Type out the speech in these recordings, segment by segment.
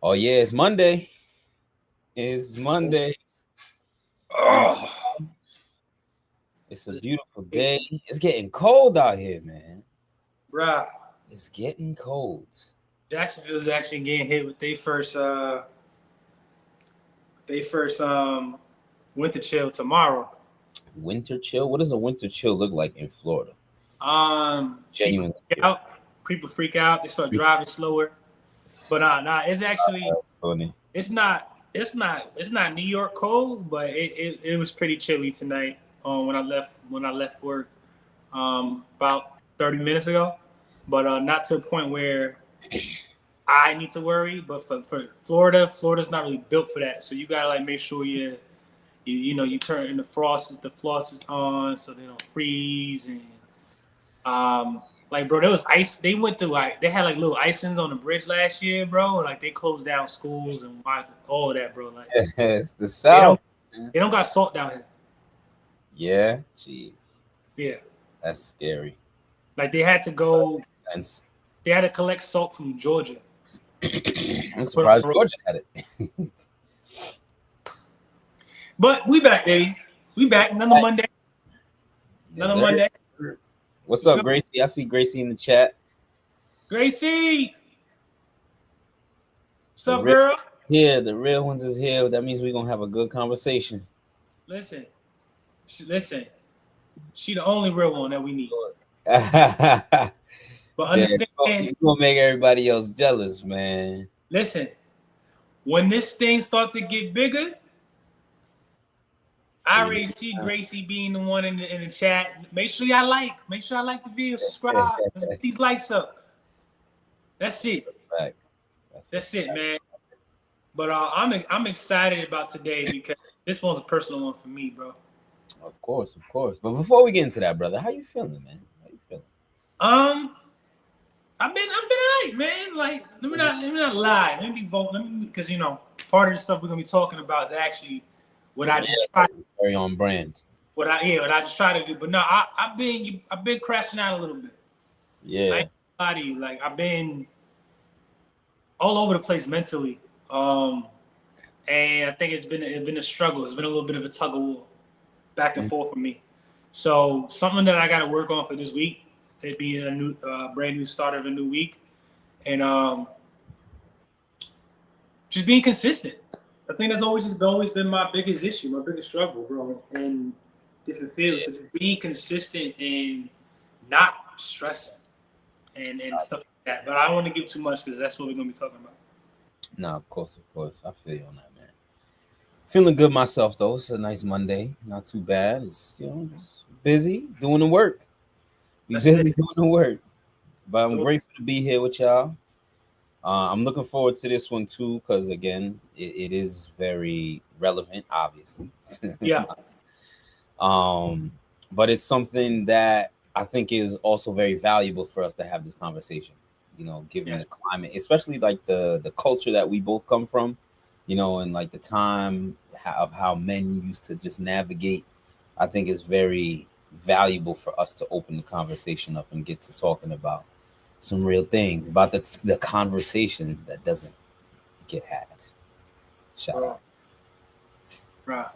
Oh yeah, it's Monday. It's Monday. Oh, It's a beautiful day. It's getting cold out here, man. bruh. It's getting cold. Jacksonville's actually getting hit with they first winter chill tomorrow. Winter chill. What does a winter chill look like in Florida? People Genuinely freak out. People freak out. They start driving slower. But it's actually funny. it's not New York cold, but it was pretty chilly tonight. When I left work about 30 minutes ago, but not to the point where I need to worry. But for Florida's not really built for that. So you gotta like make sure you turn in the floss is on so they don't freeze and like bro, there was ice. They went through they had like little icings on the bridge last year, bro. Like they closed down schools and all of that, bro. Like It's the they South. don't they don't got salt down here. Yeah, jeez, Yeah, that's scary. like they had to go. Makes sense. They had to collect salt from Georgia. I'm surprised Georgia had it. But we back, baby. We back. Another Monday. Another Monday. What's up, Gracie? I see Gracie in the chat. Gracie, what's up, girl? Yeah, the real ones is here. That means we're gonna have a good conversation. Listen, she the only real one that we need. But understand, you're gonna make everybody else jealous, man. Listen, when this thing start to get bigger, I already see Gracie being the one in the chat. Make sure y'all like the video, subscribe, let's get these likes up. That's it. That's it, man. But I'm excited about today because this one's a personal one for me, bro. Of course. But before we get into that, brother, how you feeling, man? How you feeling? I've been alright, man. Like, let me not lie. Let me be voting. Because part of the stuff we're gonna be talking about is actually what I just try. Very on brand. What I just try to do. But no, I've been crashing out a little bit. Yeah. I ain't gonna lie to you. Like I've been all over the place mentally. And I think it's been a struggle. It's been a little bit of a tug of war, back and forth for me. So something that I got to work on for this week. It being a new, brand new start of a new week, and just being consistent. I think that's always been my biggest issue, my biggest struggle, bro, in different fields. So just being consistent and not stressing and stuff like that. But I don't want to give too much because that's what we're gonna be talking about. No, of course. I feel you on that, man. Feeling good myself though. It's a nice Monday. Not too bad. It's just busy doing the work. Doing the work. But I'm grateful to be here with y'all. I'm looking forward to this one too, because again, it is very relevant, obviously. Yeah. But it's something that I think is also very valuable for us to have this conversation. Given the climate, especially like the culture that we both come from, and like the time of how men used to just navigate. I think it's very valuable for us to open the conversation up and get to talking about some real things, about the conversation that doesn't get had. Shout out. Right.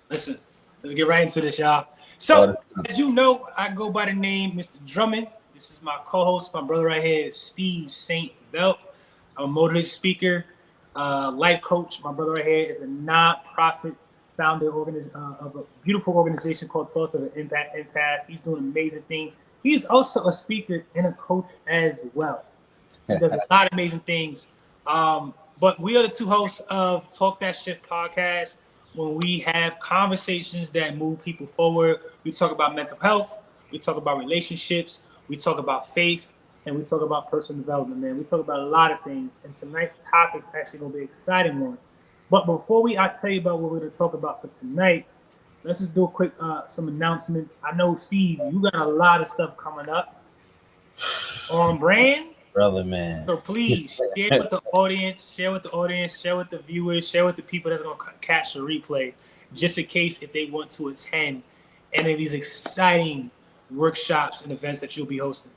Listen, let's get right into this, y'all. So, as you know, I go by the name Mr. Drummond. This is my co-host, my brother right here, Steve St. Belt. I'm a motivational speaker, life coach. My brother right here is a non-profit founder of a beautiful organization called Thoughts of an Empath. He's doing amazing things. He's also a speaker and a coach as well. He does a lot of amazing things. But we are the two hosts of Talk That Shit podcast. When we have conversations that move people forward, we talk about mental health, we talk about relationships, we talk about faith, and we talk about personal development, man. We talk about a lot of things, and tonight's topic is actually going to be an exciting one. But before I tell you about what we're going to talk about for tonight, let's just do a quick some announcements. I know, Steve, you got a lot of stuff coming up on brand. Brother, man. So please share with the audience, share with the viewers, share with the people that's going to catch the replay, just in case if they want to attend any of these exciting workshops and events that you'll be hosting.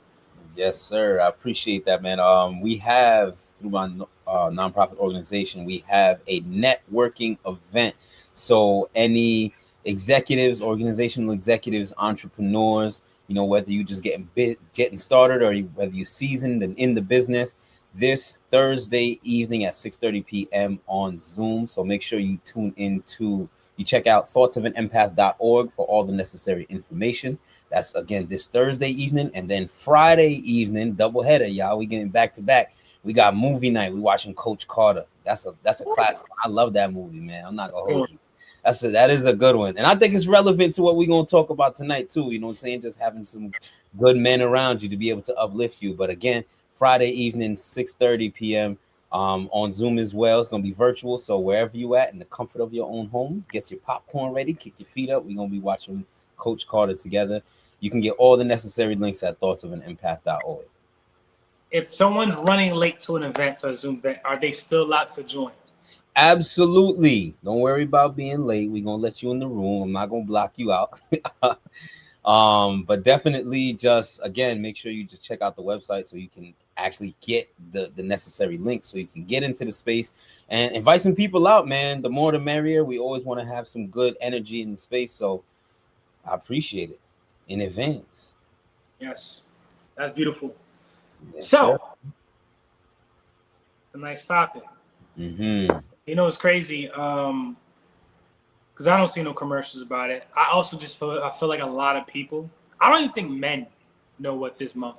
Yes, sir. I appreciate that, man. We have through my nonprofit organization, we have a networking event. So any executives, organizational executives, entrepreneurs, whether you just getting started or whether you're seasoned and in the business, this Thursday evening at 6:30 p.m. on Zoom. So make sure you tune into you check out thoughtsofanempath.org for all the necessary information. That's again this Thursday evening, and then Friday evening, doubleheader, y'all. We getting back to back. We got movie night. We watching Coach Carter. That's a classic. I love that movie, man. I'm not gonna hold you. That is a good one, and I think it's relevant to what we're gonna talk about tonight too. You know what I'm saying? Just having some good men around you to be able to uplift you. But again, Friday evening, 6:30 p.m. On Zoom as well. It's gonna be virtual, so wherever you at in the comfort of your own home, get your popcorn ready, kick your feet up. We're gonna be watching Coach Carter together. You can get all the necessary links at thoughtsofanempath.org. If someone's running late to an event, for a Zoom event, are they still allowed to join? Absolutely. Don't worry about being late. We're gonna let you in the room. I'm not gonna block you out. But definitely just again make sure you just check out the website so you can actually get the necessary links so you can get into the space and invite some people out, man. The more the merrier. We always want to have some good energy in the space, so I appreciate it in advance. Yes, that's beautiful. Yes, So, sir. it's a nice topic. Mm-hmm. It's crazy. Because I don't see no commercials about it. I also just feel like a lot of people. I don't even think men know what this month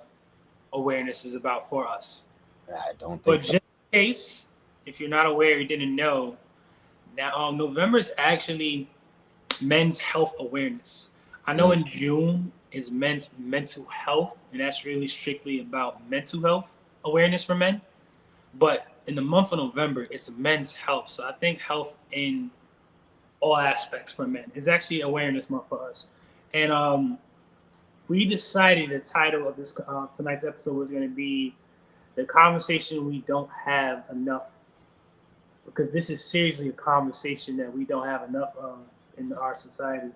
awareness is about for us. I don't But think so. just in case, if you're not aware, you didn't know, now November is actually Men's Health Awareness. I know in June is Men's Mental Health, and that's really strictly about mental health awareness for men. But in the month of November, it's Men's Health. So I think health in all aspects for men is actually awareness month for us. And we decided the title of this tonight's episode was going to be the conversation we don't have enough, because this is seriously a conversation that we don't have enough of in our society.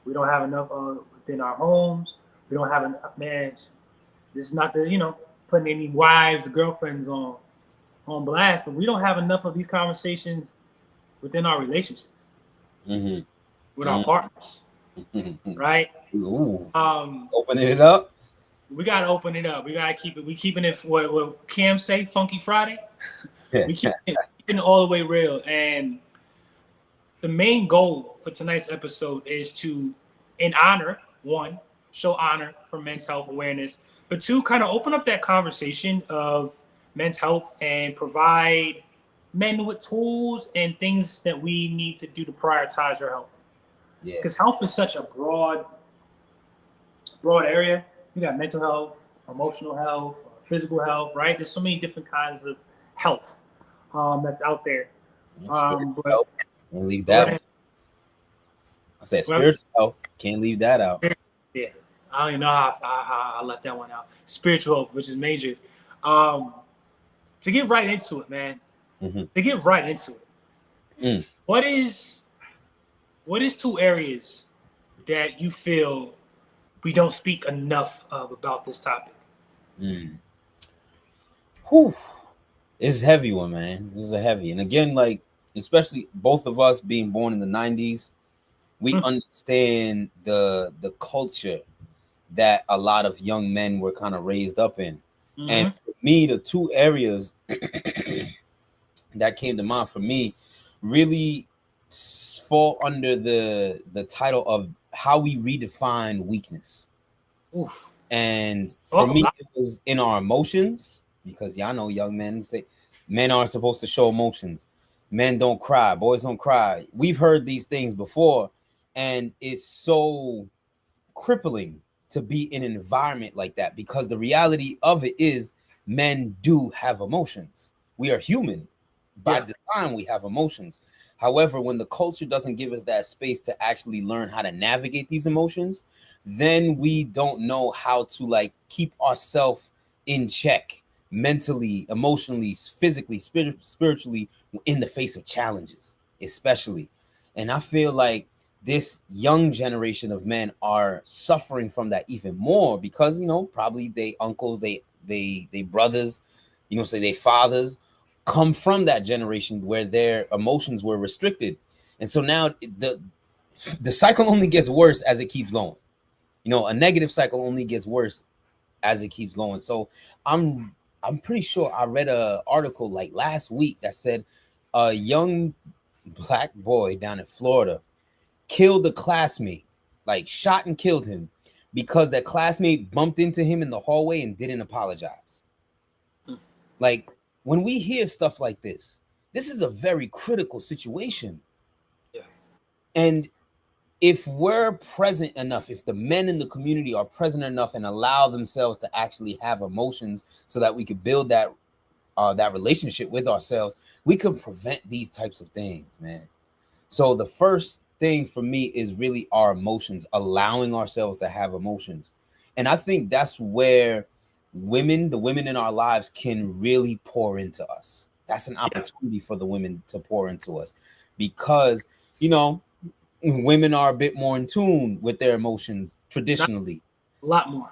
We don't have enough of within our homes. We don't have enough. Man, this is not putting any wives or girlfriends on blast, but we don't have enough of these conversations within our relationships with our partners, right? Ooh. Opening it up. We gotta open it up. We gotta keep it. We keeping it. What Cam say? Funky Friday. We keeping it all the way real. And the main goal for tonight's episode is to, in honor, one, show honor for men's health awareness, but two, kind of open up that conversation of men's health and provide men with tools and things that we need to do to prioritize your health. Because health is such a broad area. You got mental health, emotional health, physical health, right? There's so many different kinds of health that's out there. Spiritual health. Can't leave that out. I said spiritual health. Can't leave that out. Yeah. I don't even know how I left that one out. Spiritual health, which is major. To get right into it, man. To get right into it. What is two areas that you feel we don't speak enough of about this topic? Whew. It's a heavy one, man. This is a heavy. And again, like, especially both of us being born in the 90s, we understand the culture that a lot of young men were kind of raised up in. And for me, the two areas that came to mind for me really fall under the title of how we redefine weakness. Oof. And for me, it was in our emotions, because y'all know young men say men aren't supposed to show emotions. Men don't cry, boys don't cry. We've heard these things before, and it's so crippling to be in an environment like that, because the reality of it is men do have emotions. We are human. By design, we have emotions. However, when the culture doesn't give us that space to actually learn how to navigate these emotions, then we don't know how to like keep ourselves in check mentally, emotionally, physically, spiritually in the face of challenges, especially. And I feel like this young generation of men are suffering from that even more because, probably they uncles, they they brothers, you know, say they fathers come from that generation where their emotions were restricted. And so now the cycle only gets worse as it keeps going. You know, a negative cycle only gets worse as it keeps going. So I'm pretty sure I read a article like last week that said a young black boy down in Florida killed a classmate, like shot and killed him because that classmate bumped into him in the hallway and didn't apologize. Like, when we hear stuff like this is a very critical situation. Yeah. And if we're present enough, if the men in the community are present enough and allow themselves to actually have emotions so that we could build that relationship with ourselves, we could prevent these types of things, man. So the first thing for me is really our emotions, allowing ourselves to have emotions. And I think that's where the women in our lives can really pour into us. That's an opportunity for the women to pour into us because, you know, women are a bit more in tune with their emotions traditionally. A lot more.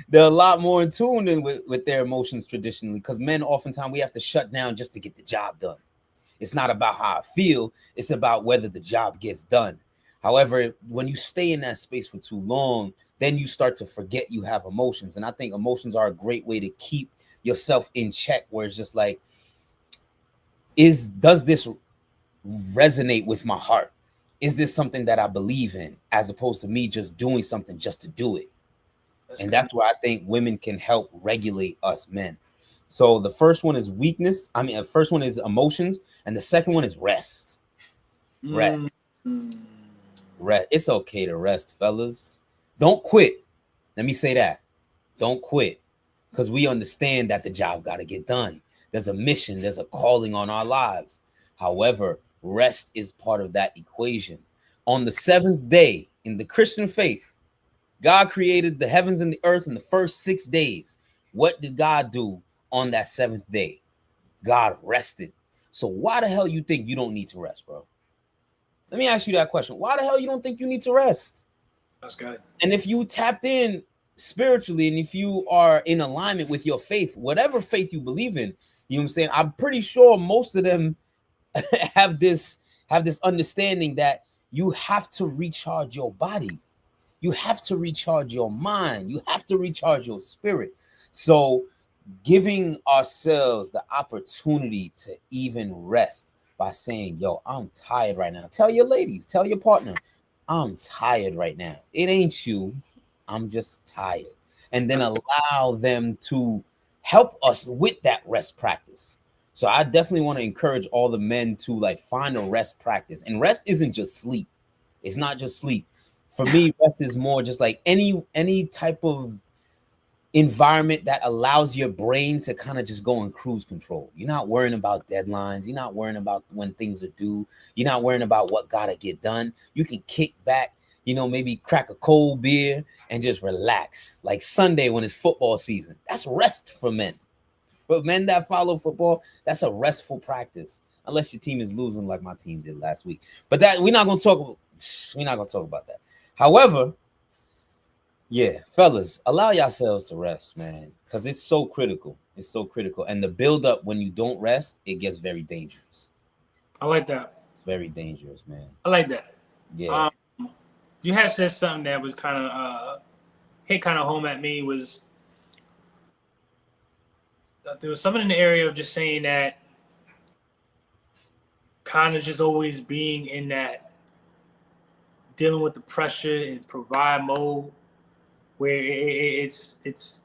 They're a lot more in tune with their emotions traditionally, because men oftentimes we have to shut down just to get the job done. It's not about how I feel, it's about whether the job gets done. However, when you stay in that space for too long, then you start to forget you have emotions. And I think emotions are a great way to keep yourself in check, where it's just like, does this resonate with my heart? Is this something that I believe in, as opposed to me just doing something just to do it? That's where I think women can help regulate us men. So the first one is weakness. The first one is emotions, and the second one is rest. Rest. Rest. It's okay to rest, fellas. Don't quit. Let me say that. Don't quit, because we understand that the job got to get done. There's a mission. There's a calling on our lives. However, rest is part of that equation. On the seventh day in the Christian faith, God created the heavens and the earth in the first 6 days. What did God do on that seventh day? God rested. So why the hell you think you don't need to rest, bro? Let me ask you that question. Why the hell you don't think you need to rest? That's good. And if you tapped in spiritually, and if you are in alignment with your faith, whatever faith you believe in, you know what I'm saying? I'm pretty sure most of them have this understanding that you have to recharge your body. You have to recharge your mind. You have to recharge your spirit. So giving ourselves the opportunity to even rest by saying, yo, I'm tired right now. Tell your ladies, tell your partner, I'm tired right now. It ain't you. I'm just tired. And then allow them to help us with that rest practice. So I definitely want to encourage all the men to like find a rest practice. And rest isn't just sleep. It's not just sleep. For me, rest is more just like any type of environment that allows your brain to kind of just go in cruise control. You're not worrying about deadlines. You're not worrying about when things are due. You're not worrying about what gotta get done. You can kick back, you know, maybe crack a cold beer and just relax. Like Sunday when it's football season. That's rest for men. For men that follow football, that's a restful practice. Unless your team is losing like my team did last week. But that we're not gonna talk about that. However, yeah, fellas, allow yourselves to rest, man, because it's so critical. It's so critical. And the build up when you don't rest, it gets very dangerous. I like that. It's very dangerous, man. I like that. Yeah. You had said something that was kind of hit kind of home at me. Was there was something in the area of just saying that kind of just always being in that dealing with the pressure and provide mode, where it's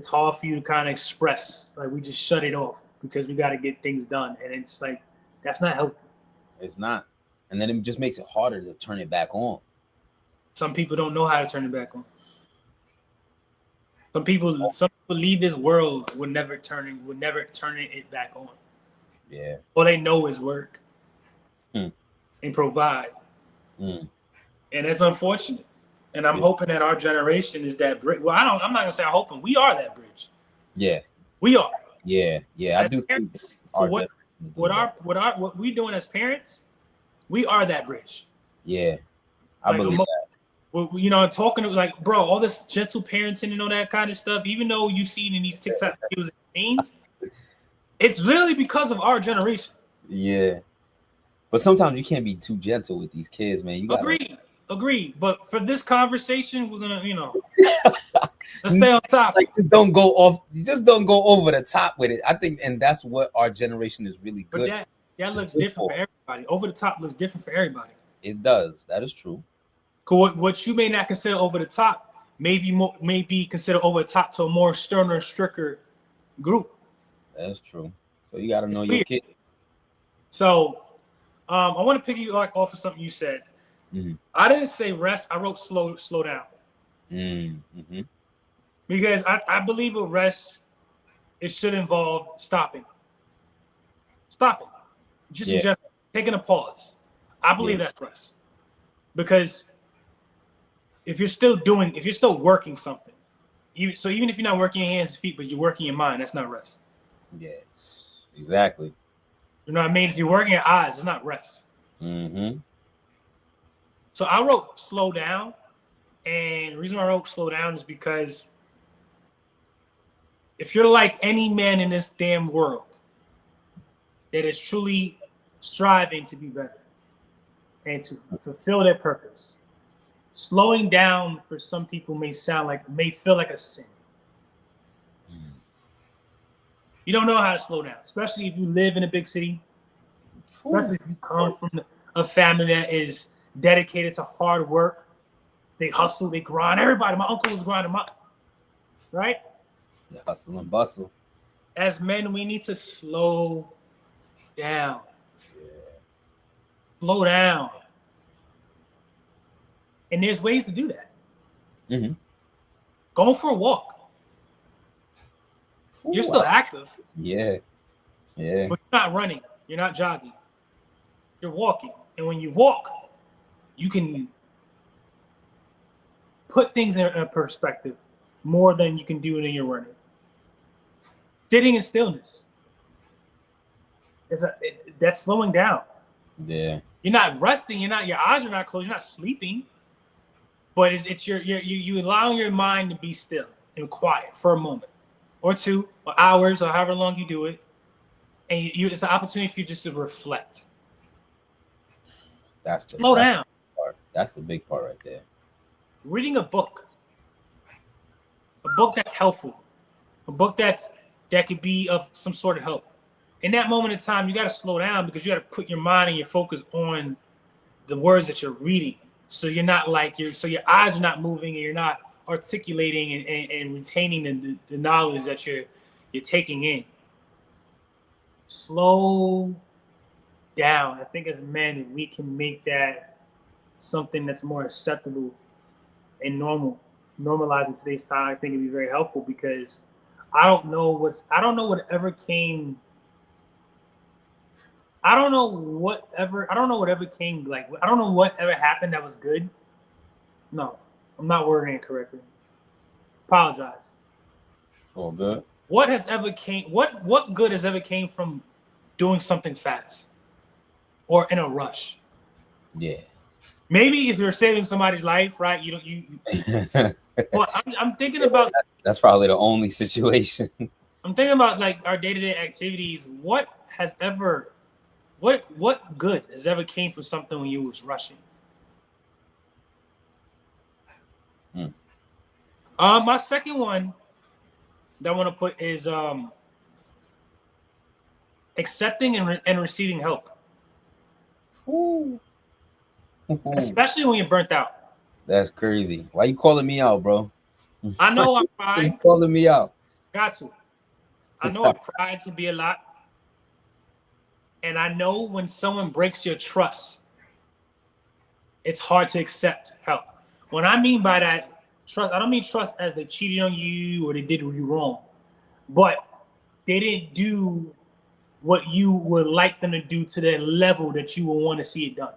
hard for you to kind of express. Like, we just shut it off because we got to get things done, and it's like that's not healthy. It's not, and then it just makes it harder to turn it back on. Some people don't know how to turn it back on. Some people leave this world with never turning it back on. Yeah. All they know is work and provide, and it's unfortunate. And I'm hoping that our generation is that bridge. Well, I'm not gonna say I'm hoping. We are that bridge. Yeah. We are. Yeah. As I do think for what we doing as parents, we are that bridge. Yeah. I believe that. You know, talking to like, bro, all this gentle parenting and all that kind of stuff, even though you see it in these TikTok videos and things, it's really because of our generation. Yeah. But sometimes you can't be too gentle with these kids, man. You gotta Agreed. But for this conversation, we're gonna, you know, let's stay on top. Like, just don't go off. You just don't go over the top with it. I think, and that's what our generation is really good. But that looks different for everybody. Over the top looks different for everybody. It does. That is true. What you may not consider over the top may be considered over the top to a more sterner, stricter group. That's true. So you got to know your kids. So I want to piggyback off of something you said. Mm-hmm. I didn't say rest. I wrote slow down. Mm-hmm. Because I believe with rest, it should involve stopping. Just in general, taking a pause. I believe that's rest. Because if you're still working something, even if you're not working your hands and feet, but you're working your mind, that's not rest. Yes, exactly. You know what I mean? If you're working your eyes, it's not rest. Mm-hmm. So I wrote slow down. And the reason why I wrote slow down is because if you're like any man in this damn world that is truly striving to be better and to fulfill their purpose, slowing down for some people may feel like a sin. You don't know how to slow down, especially if you live in a big city, especially if you come from a family that is dedicated to hard work. They hustle, they grind. Everybody, my uncle was grinding right? The hustle and bustle. As men, we need to slow down. Yeah. Slow down. And there's ways to do that. Mm-hmm. Going for a walk. You're still active. Yeah. Yeah. But you're not running. You're not jogging. You're walking. And when you walk, you can put things in a perspective more than you can do when you're running. Sitting in stillness. That's slowing down. Yeah. You're not resting. Your eyes are not closed. You're not sleeping. But it's you allowing your mind to be still and quiet for a moment or two or hours or however long you do it. And it's an opportunity for you just to reflect. Slow down. That's the big part right there. Reading a book that's helpful, a book that could be of some sort of help. In that moment in time, you got to slow down because you got to put your mind and your focus on the words that you're reading. So you're not so your eyes are not moving and you're not articulating and retaining the knowledge that you're taking in. Slow down. I think as men, if we can make that something that's more acceptable and normalize in today's time, I think it'd be very helpful because I don't know whatever came. I don't know whatever came. Like, I don't know whatever happened that was good. No, I'm not wording it correctly. Apologize. All good. What good has ever came from doing something fast or in a rush? Yeah. Maybe if you're saving somebody's life, right? Well, I'm thinking about. That's probably the only situation. I'm thinking about like our day-to-day activities. What good has ever came from something when you was rushing? My second one that I want to put is accepting and receiving help. Ooh. Especially when you're burnt out. That's crazy. Why you calling me out, bro? I know our pride. You calling me out. Got to. I know our pride can be a lot. And I know when someone breaks your trust, it's hard to accept help. What I mean by that, trust, I don't mean trust as they cheated on you or they did you wrong, but they didn't do what you would like them to do to the level that you would want to see it done.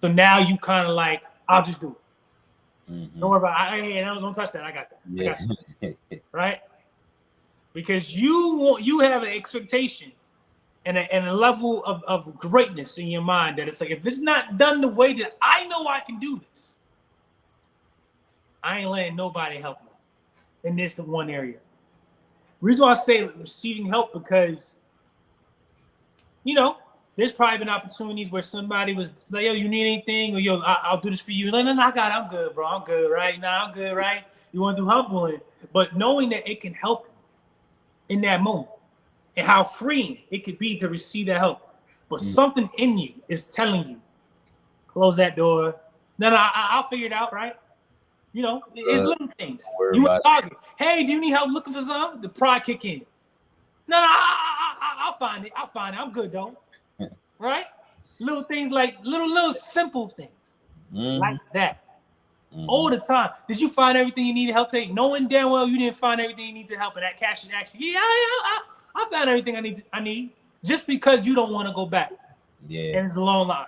So now you kind of like, I'll just do it. Mm-hmm. Don't worry about it. Don't touch that. I got that. Yeah. I got that. Right? Because you have an expectation and a level of greatness in your mind that it's like, if it's not done the way that I know I can do this, I ain't letting nobody help me in this one area. Reason why I say receiving help, because, you know, there's probably been opportunities where somebody was like, yo, you need anything? Or yo, I'll do this for you. Like, no, I got it. I'm good, bro. I'm good, right? Nah, I'm good, right? You want to do humbling. But knowing that it can help you in that moment and how freeing it could be to receive that help. But something in you is telling you, close that door. No, I'll figure it out, right? You know, it's little things. You a dog. Hey, do you need help looking for something? The pride kick in. No, I'll find it. I'll find it. I'm good, though. Right? Little things like little simple things like that. All the time. Did you find everything you needed help take? Knowing damn well you didn't find everything you need to help in that cash in action. Yeah, I found everything I need. Just because you don't want to go back. Yeah. And it's a long line.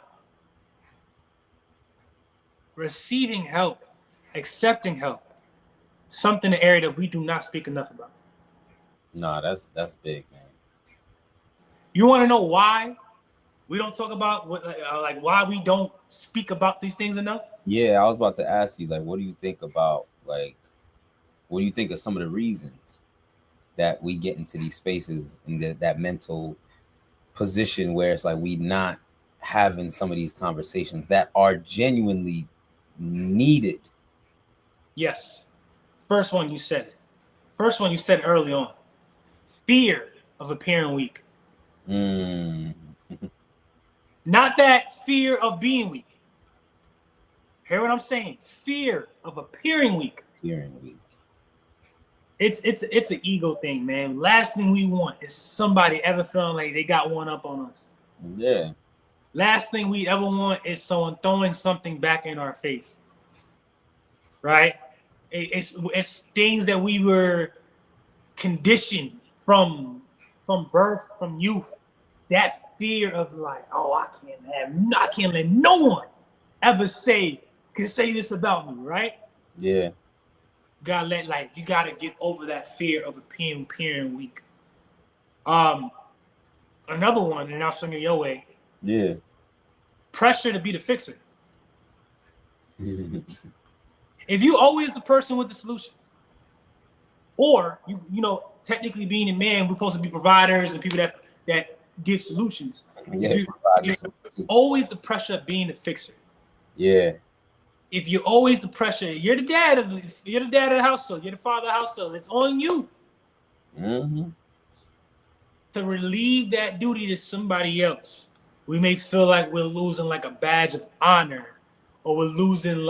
Receiving help, accepting help, something in the area that we do not speak enough about. No, that's big, man. You want to know why we don't talk about like why we don't speak about these things enough? Yeah, I was about to ask you, like, what do you think about, like, what do you think of some of the reasons that we get into these spaces in that mental position where it's like we not having some of these conversations that are genuinely needed? Yes. First one you said it. First one you said early on. Fear of appearing weak. Not that fear of being weak. Hear what I'm saying? Fear of appearing weak. Appearing weak. It's an ego thing, man. Last thing we want is somebody ever feeling like they got one up on us. Yeah. Last thing we ever want is someone throwing something back in our face. Right? It's things that we were conditioned from birth, from youth. That fear of like, oh, I can't let no one ever say this about me, right? Yeah. You gotta get over that fear of appearing weak. Another one, and I'll swing it your way. Yeah. Pressure to be the fixer. If you always the person with the solutions, or you know, technically being a man, we're supposed to be providers and people that give solutions. Yeah, you're always the pressure of being the fixer. Yeah. If you're always the pressure, you're the dad of the household, you're the father of the household. It's on you to relieve that duty to somebody else. We may feel like we're losing like a badge of honor, or we're losing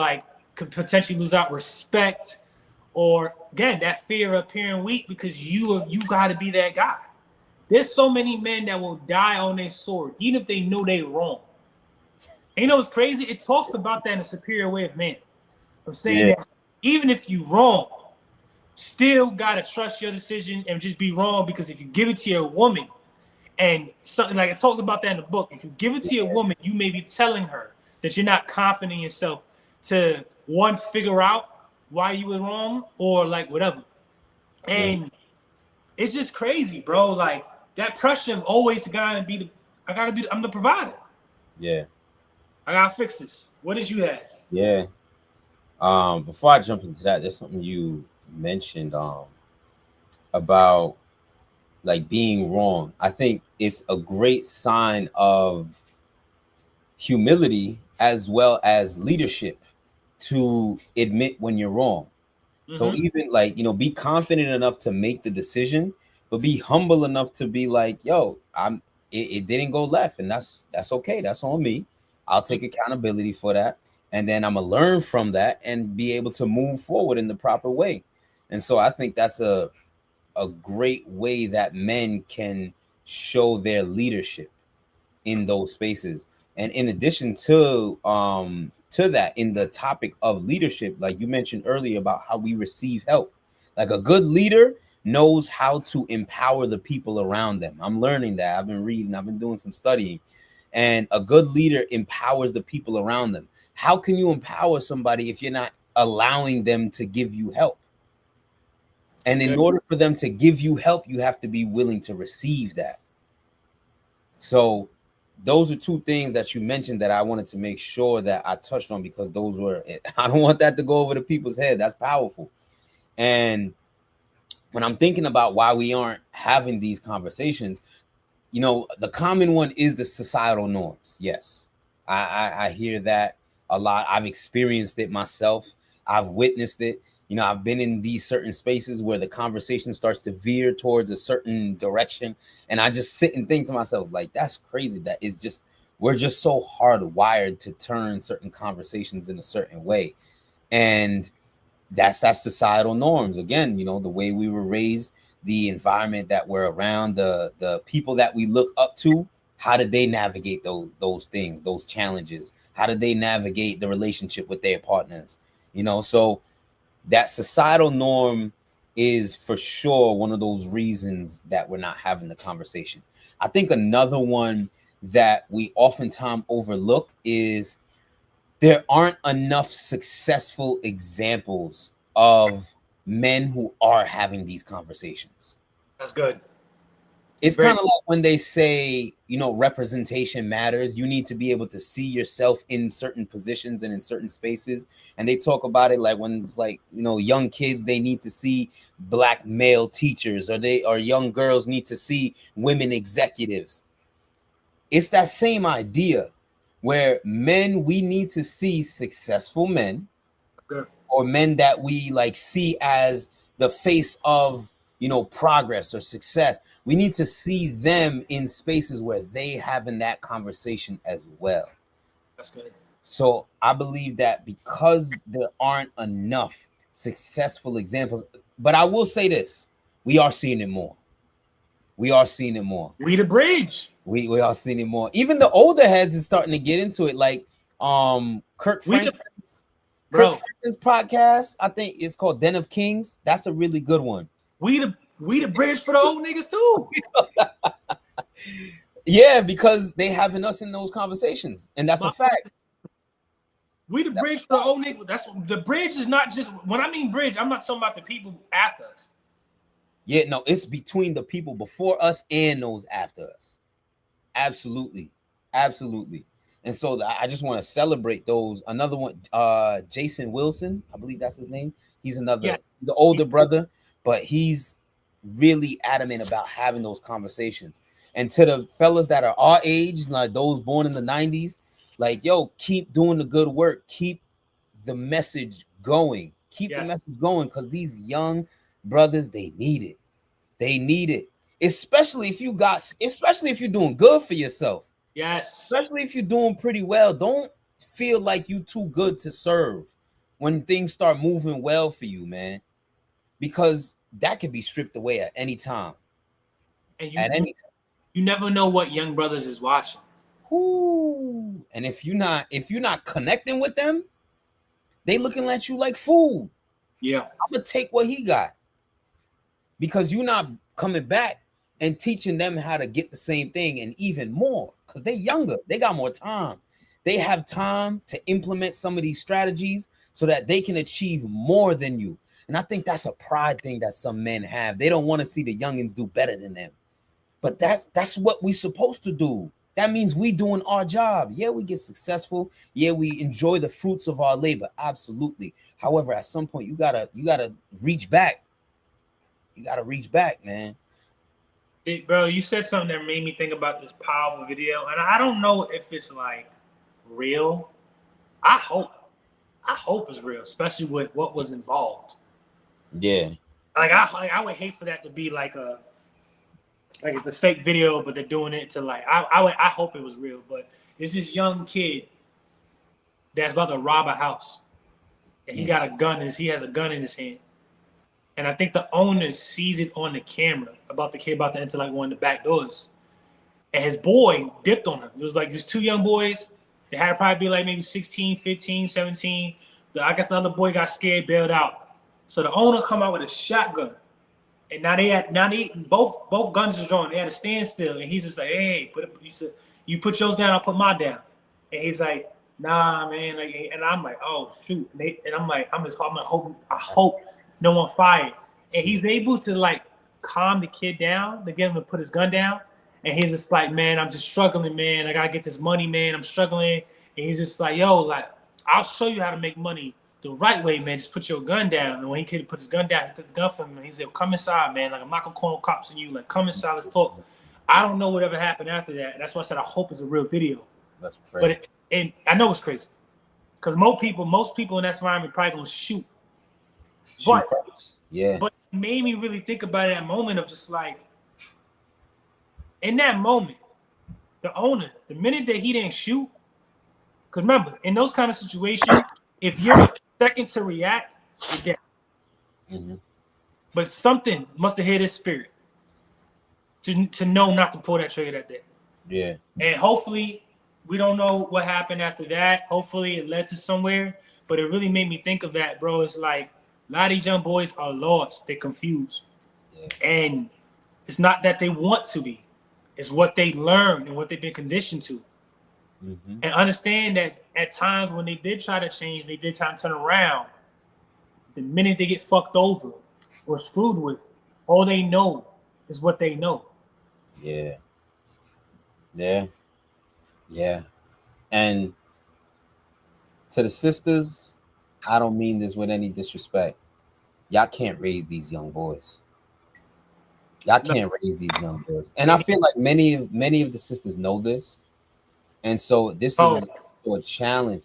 could potentially lose out respect, or again that fear of appearing weak because you got to be that guy. There's so many men that will die on their sword, even if they know they're wrong. And you know what's crazy? It talks about that in a superior way of man. Of saying that even if you're wrong, still gotta trust your decision and just be wrong, because if you give it to your woman, and something like it talked about that in the book, if you give it to your woman, you may be telling her that you're not confident in yourself to figure out why you were wrong or like whatever. And it's just crazy, bro. Like that pressure of always I'm the provider. Yeah. I gotta fix this. What did you have? Yeah. Before I jump into that, there's something you mentioned about like being wrong. I think it's a great sign of humility as well as leadership to admit when you're wrong. So even like, you know, be confident enough to make the decision, but be humble enough to be like, yo, it didn't go left, and that's okay. That's on me. I'll take accountability for that. And then I'm gonna learn from that and be able to move forward in the proper way. And so I think that's a great way that men can show their leadership in those spaces. And in addition to that, in the topic of leadership, like you mentioned earlier about how we receive help, like a good leader knows how to empower the people around them. I'm learning that. I've been reading, I've been doing some studying, and a good leader empowers the people around them. How can you empower somebody if you're not allowing them to give you help? And in order for them to give you help, you have to be willing to receive that. So those are two things that you mentioned that I wanted to make sure that I touched on, because those were, I don't want that to go over to people's head. That's powerful. And when I'm thinking about why we aren't having these conversations, you know, the common one is the societal norms. Yes, I hear that a lot. I've experienced it myself. I've witnessed it. You know, I've been in these certain spaces where the conversation starts to veer towards a certain direction, and I just sit and think to myself, like, that's crazy. That is just, we're just so hardwired to turn certain conversations in a certain way, and that's societal norms. Again, you know, the way we were raised, the environment that we're around, the people that we look up to, how did they navigate those things, those challenges? How did they navigate the relationship with their partners? You know, so that societal norm is for sure one of those reasons that we're not having the conversation. I think another one that we oftentimes overlook is there aren't enough successful examples of men who are having these conversations. That's good. It's kind of like when they say, you know, representation matters. You need to be able to see yourself in certain positions and in certain spaces. And they talk about it like when it's like, you know, young kids, they need to see Black male teachers, or young girls need to see women executives. It's that same idea where men, we need to see successful men, or men that we like see as the face of, you know, progress or success. We need to see them in spaces where they having that conversation as well. That's good. So I believe that because there aren't enough successful examples, but I will say this, we are seeing it more. We are seeing it more. We the bridge. We are seeing it more. Even the older heads is starting to get into it. Like Kirk Franklin's podcast, I think it's called Den of Kings. That's a really good one. We the bridge for the old niggas too. Yeah, because they having us in those conversations, and that's a fact. We the bridge for the old niggas. That's the bridge is not just, when I mean bridge, I'm not talking about the people after us. Yeah, no, it's between the people before us and those after us. Absolutely. Absolutely. And so I just want to celebrate those. Another one, Jason Wilson, I believe that's his name. He's another, the older brother, but he's really adamant about having those conversations. And to the fellas that are our age, like those born in the 90s, like, yo, keep doing the good work. Keep the message going. Keep the message going, because these young brothers, they need it. They need it. Especially if you're doing good for yourself. Yes. Especially if you're doing pretty well. Don't feel like you too good to serve when things start moving well for you, man. Because that could be stripped away at any time. And you never know what young brothers is watching. Ooh. And if you're not connecting with them, they looking at you like food. Yeah. I'm gonna take what he got. Because you're not coming back and teaching them how to get the same thing and even more, because they're younger. They got more time. They have time to implement some of these strategies so that they can achieve more than you. And I think that's a pride thing that some men have. They don't want to see the youngins do better than them. But that's what we're supposed to do. That means we doing our job. Yeah, we get successful. Yeah, we enjoy the fruits of our labor. Absolutely. However, at some point, you gotta reach back. You gotta reach back, man. Bro, you said something that made me think about this powerful video, and I don't know if it's like real. I hope it's real, especially with what was involved. Yeah. Like I would hate for that to be like it's a fake video, but they're doing it to like I hope it was real. But it's this young kid that's about to rob a house, and he has a gun in his hand. And I think the owner sees it on the camera about the kid about to enter like one of the back doors. And his boy dipped on him. It was like these two young boys. They had to probably be like maybe 16, 15, 17. I guess the other boy got scared, bailed out. So the owner come out with a shotgun. And both guns are drawn. They had to stand still. And he's just like, hey, he said, you put yours down, I'll put mine down. And he's like, nah, man. Like, and I'm like, oh shoot. And I'm like, I hope no one fired. And he's able to like calm the kid down, to get him to put his gun down. and he's just like, man, I'm just struggling, man. I gotta get this money, man. I'm struggling. And he's just like, yo, like, I'll show you how to make money the right way, man. Just put your gun down. And when he could put his gun down, he took the gun from him. And he said, come inside, man. Like, I'm not gonna call no cops on you. Like, come inside, let's talk. I don't know whatever happened after that. That's why I said I hope it's a real video. That's crazy. And I know it's crazy. Because most people in that environment probably gonna shoot. But it made me really think about that moment of just like, in that moment, the owner, the minute that he didn't shoot, because remember, in those kind of situations, if you're the second to react, you're dead. Mm-hmm. But something must have hit his spirit to know not to pull that trigger that day. Yeah. And hopefully, we don't know what happened after that. Hopefully, it led to somewhere. But it really made me think of that, bro. It's like, a lot of these young boys are lost. They're confused. Yeah. And it's not that they want to be. It's what they learned and what they've been conditioned to. Mm-hmm. And understand that at times when they did try to change, they did try to turn around. The minute they get fucked over or screwed with, all they know is what they know. Yeah. Yeah. Yeah. And to the sisters, I don't mean this with any disrespect. Y'all can't raise these young boys. Y'all can't raise these young boys. And I feel like many of the sisters know this. And so this is a challenge.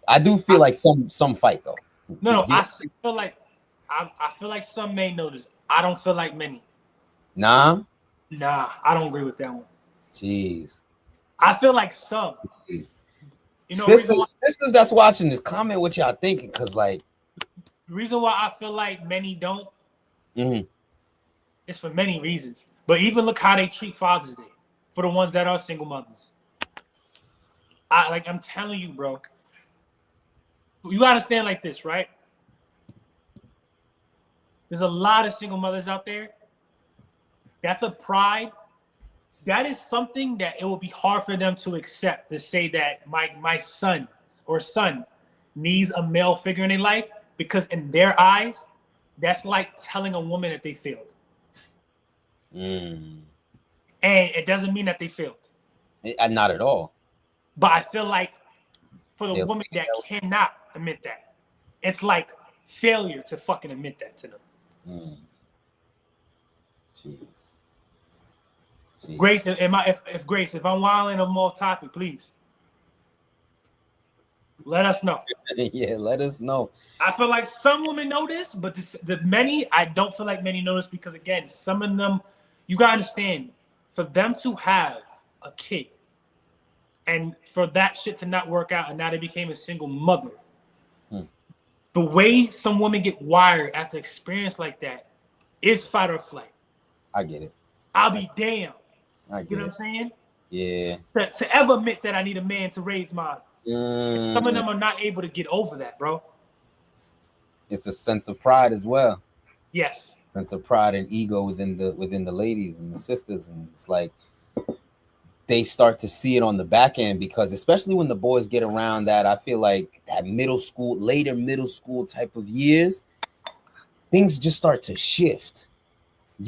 I do feel like some fight though. No, I feel like some may know this. I don't feel like many. Nah, I don't agree with that one. Jeez. I feel like some. Jeez. You know, sisters that's watching this, comment what y'all thinking, because like the reason why I feel like many don't is for many reasons. But even look how they treat Father's Day for the ones that are single mothers. I'm telling you, bro. You gotta understand like this, right? There's a lot of single mothers out there. That's a pride. That is something that it will be hard for them to accept, to say that my son needs a male figure in their life, because in their eyes, that's like telling a woman that they failed. And it doesn't mean that they failed. Not at all. But I feel like for the woman that cannot admit that, it's like failure to fucking admit that to them. Jeez. Grace, if I'm wilding on more topic, please let us know. Yeah, let us know. I feel like some women know this, but I don't feel like many know this, because again, some of them, you gotta understand, for them to have a kid and for that shit to not work out and now they became a single mother, the way some women get wired after experience like that is fight or flight. I get it. I'll be damned. I get you know what I'm saying? Yeah. To ever admit that I need a man to raise mine. Some of them are not able to get over that, bro. It's a sense of pride as well. Yes. Sense of pride and ego within the ladies and the sisters, and it's like they start to see it on the back end, because especially when the boys get around that, I feel like that later middle school type of years, things just start to shift.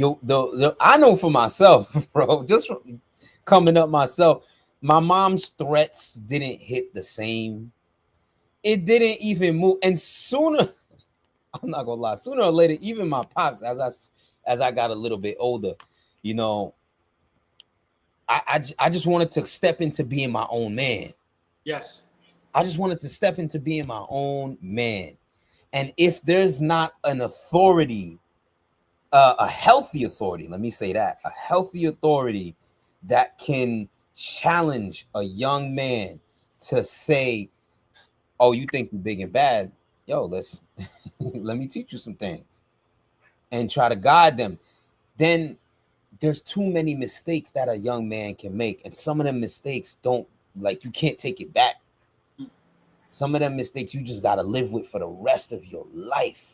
I know for myself, bro, just from coming up myself, my mom's threats didn't hit the same. It didn't even move. And sooner, I'm not gonna lie, sooner or later, even my pops, as I got a little bit older, you know, I just wanted to step into being my own man. Yes. I just wanted to step into being my own man. And if there's not an authority, a healthy authority, let me say that, a healthy authority that can challenge a young man to say, oh, you think you're big and bad? Yo, let me teach you some things and try to guide them. Then there's too many mistakes that a young man can make. And some of them mistakes you can't take it back. Some of them mistakes you just got to live with for the rest of your life.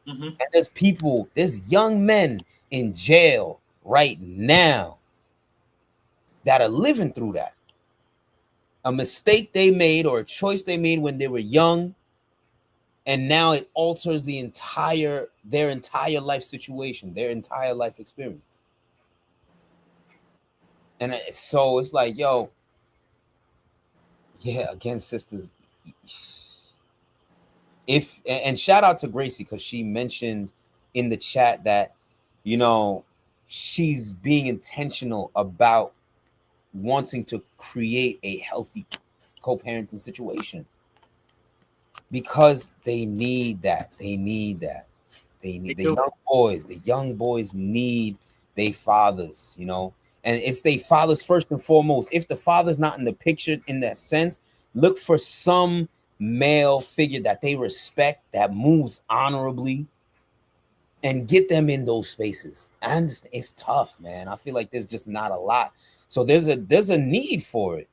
And there's young men in jail right now that are living through that. A mistake they made or a choice they made when they were young, and now it alters their entire life situation, their entire life experience. And so it's like, yo, yeah, again, sisters. And shout out to Gracie, because she mentioned in the chat that, you know, she's being intentional about wanting to create a healthy co-parenting situation, because they need that. They need that. They need the young boys. The young boys need their fathers, you know, and it's their fathers first and foremost. If the father's not in the picture in that sense, look for some male figure that they respect, that moves honorably, and get them in those spaces. I understand it's tough, man. I feel like there's just not a lot. So there's a need for it.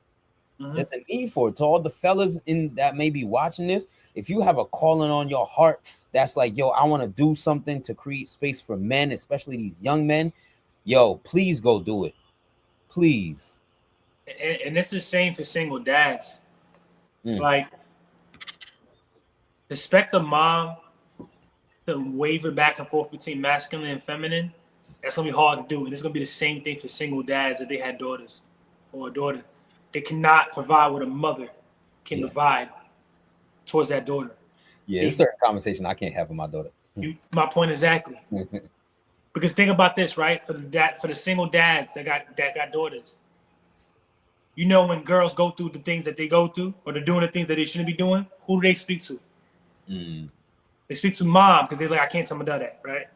There's a need for it. To all the fellas in that may be watching this, if you have a calling on your heart that's like, yo, I want to do something to create space for men, especially these young men, yo, please go do it. Please. And it's the same for single dads. Like, expect a mom to waver back and forth between masculine and feminine. That's gonna be hard to do, and it's gonna be the same thing for single dads if they had daughters or a daughter. They cannot provide what a mother can provide towards that daughter. Yeah, it's a certain conversation I can't have with my daughter. My point exactly. Because think about this, right? For the single dads that got daughters. You know, when girls go through the things that they go through, or they're doing the things that they shouldn't be doing, who do they speak to? They speak to mom, because they're like, I can't tell my dad that, right?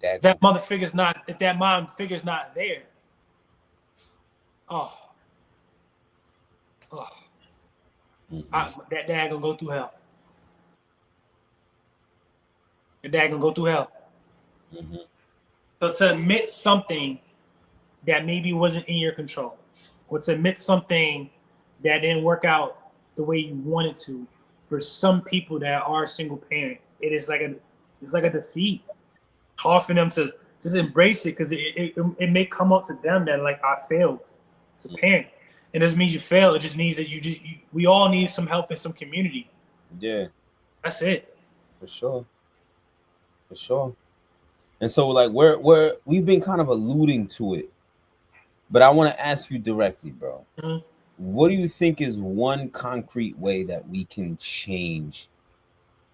If that mother figure's not, if that mom figure's not there, that dad gonna go through hell. Your dad gonna go through hell. So to admit something that maybe wasn't in your control, or to admit something that didn't work out the way you wanted to, for some people that are single parent, it's like a defeat. It's hard for them to just embrace it, because it may come up to them that, like, I failed to parent. It doesn't mean you fail. It just means that we all need some help in some community. Yeah, that's it. For sure. And so, like, we've been kind of alluding to it, but I want to ask you directly, bro. What do you think is one concrete way that we can change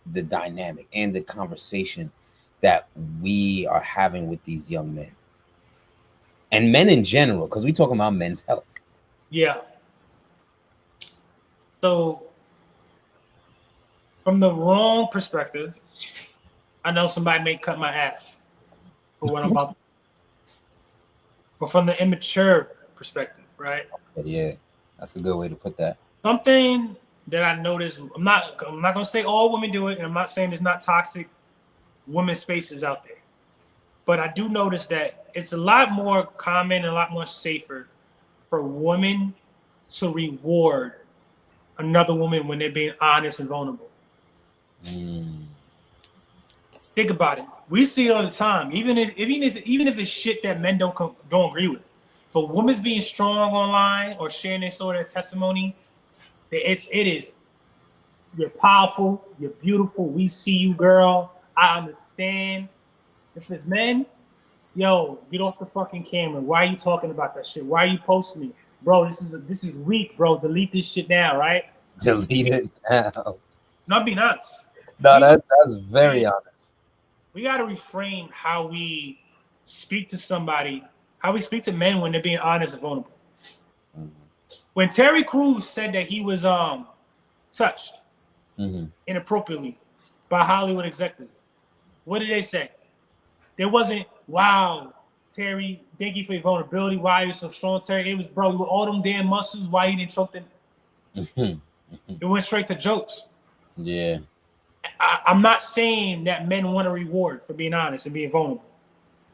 the dynamic and the conversation that we are having with these young men and men in general? Because we're talking about men's health. Yeah. So, from the wrong perspective, I know somebody may cut my ass for what I'm about to. But from the immature perspective, right? Yeah, that's a good way to put that. Something that I noticed, I'm not gonna say all women do it, and I'm not saying there's not toxic women's spaces out there. But I do notice that it's a lot more common and a lot more safer for women to reward another woman when they're being honest and vulnerable. Think about it. We see it all the time. Even if it's shit that men don't agree with. If a woman's being strong online or sharing their story, their testimony, it is. You're powerful. You're beautiful. We see you, girl. I understand. If it's men, yo, get off the fucking camera. Why are you talking about that shit? Why are you posting me, bro? This is weak, bro. Delete this shit now, right? Delete it now. Not being honest. No, that's very honest. We got to reframe how we speak to somebody, how we speak to men when they're being honest and vulnerable. When Terry Crews said that he was touched inappropriately by a Hollywood executive, what did they say? There wasn't, wow, Terry, thank you for your vulnerability. Why are you so strong, Terry? It was, bro, with all them damn muscles, why you didn't choke them? It went straight to jokes. Yeah. I'm not saying that men want a reward for being honest and being vulnerable,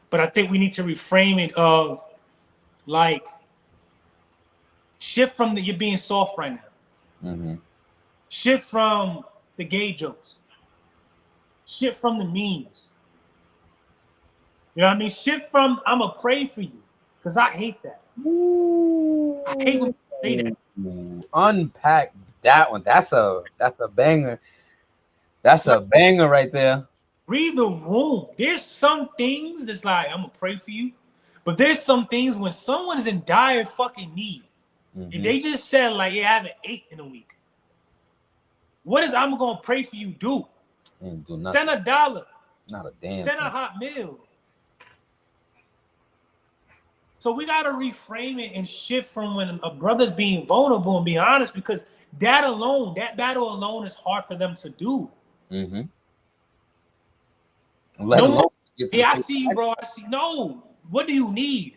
but I think we need to reframe it of, like, shift from you're being soft right now. Shift from the gay jokes. Shift from the memes. You know what I mean? Shift from, I'm going to pray for you, because I hate that. I hate when people say that. Unpack that one. That's a banger. That's a banger right there. Read the room. There's some things that's like, I'm going to pray for you. But there's some things when someone is in dire fucking need, if they just said like, yeah, I haven't ate in a week, what is I'm gonna pray for you do? Ain't do nothing. Send $1. Not a damn Send thing. a hot meal. So we gotta reframe it and shift from when a brother's being vulnerable and be honest, because that battle alone is hard for them to do. Let No alone more. get Yeah, I see you, bro. I see. No, what do you need?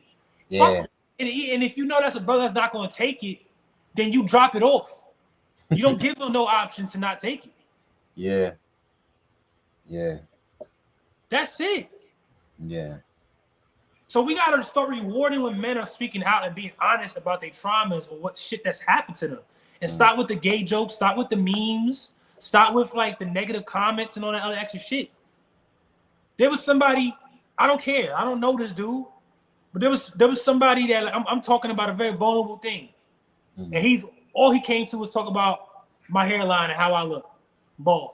Yeah. Fuck. And if you know that's a brother that's not gonna take it, then you drop it off. You don't give them no option to not take it. Yeah. Yeah. That's it. Yeah. So we gotta start rewarding when men are speaking out and being honest about their traumas or what shit that's happened to them. And stop with the gay jokes, stop with the memes, stop with like the negative comments and all that other extra shit. There was somebody, I don't care, I don't know this dude, but there was somebody that like, I'm talking about a very vulnerable thing. And all he came to was talk about my hairline and how I look, bald.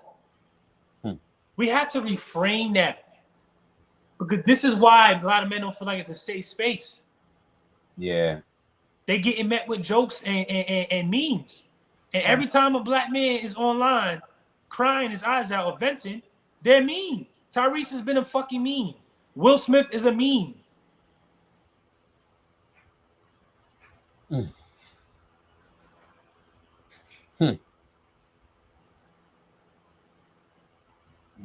We have to reframe that. Because this is why a lot of men don't feel like it's a safe space. Yeah. They getting met with jokes and memes. And every time a black man is online crying his eyes out or venting, they're mean. Tyrese has been a fucking meme. Will Smith is a meme.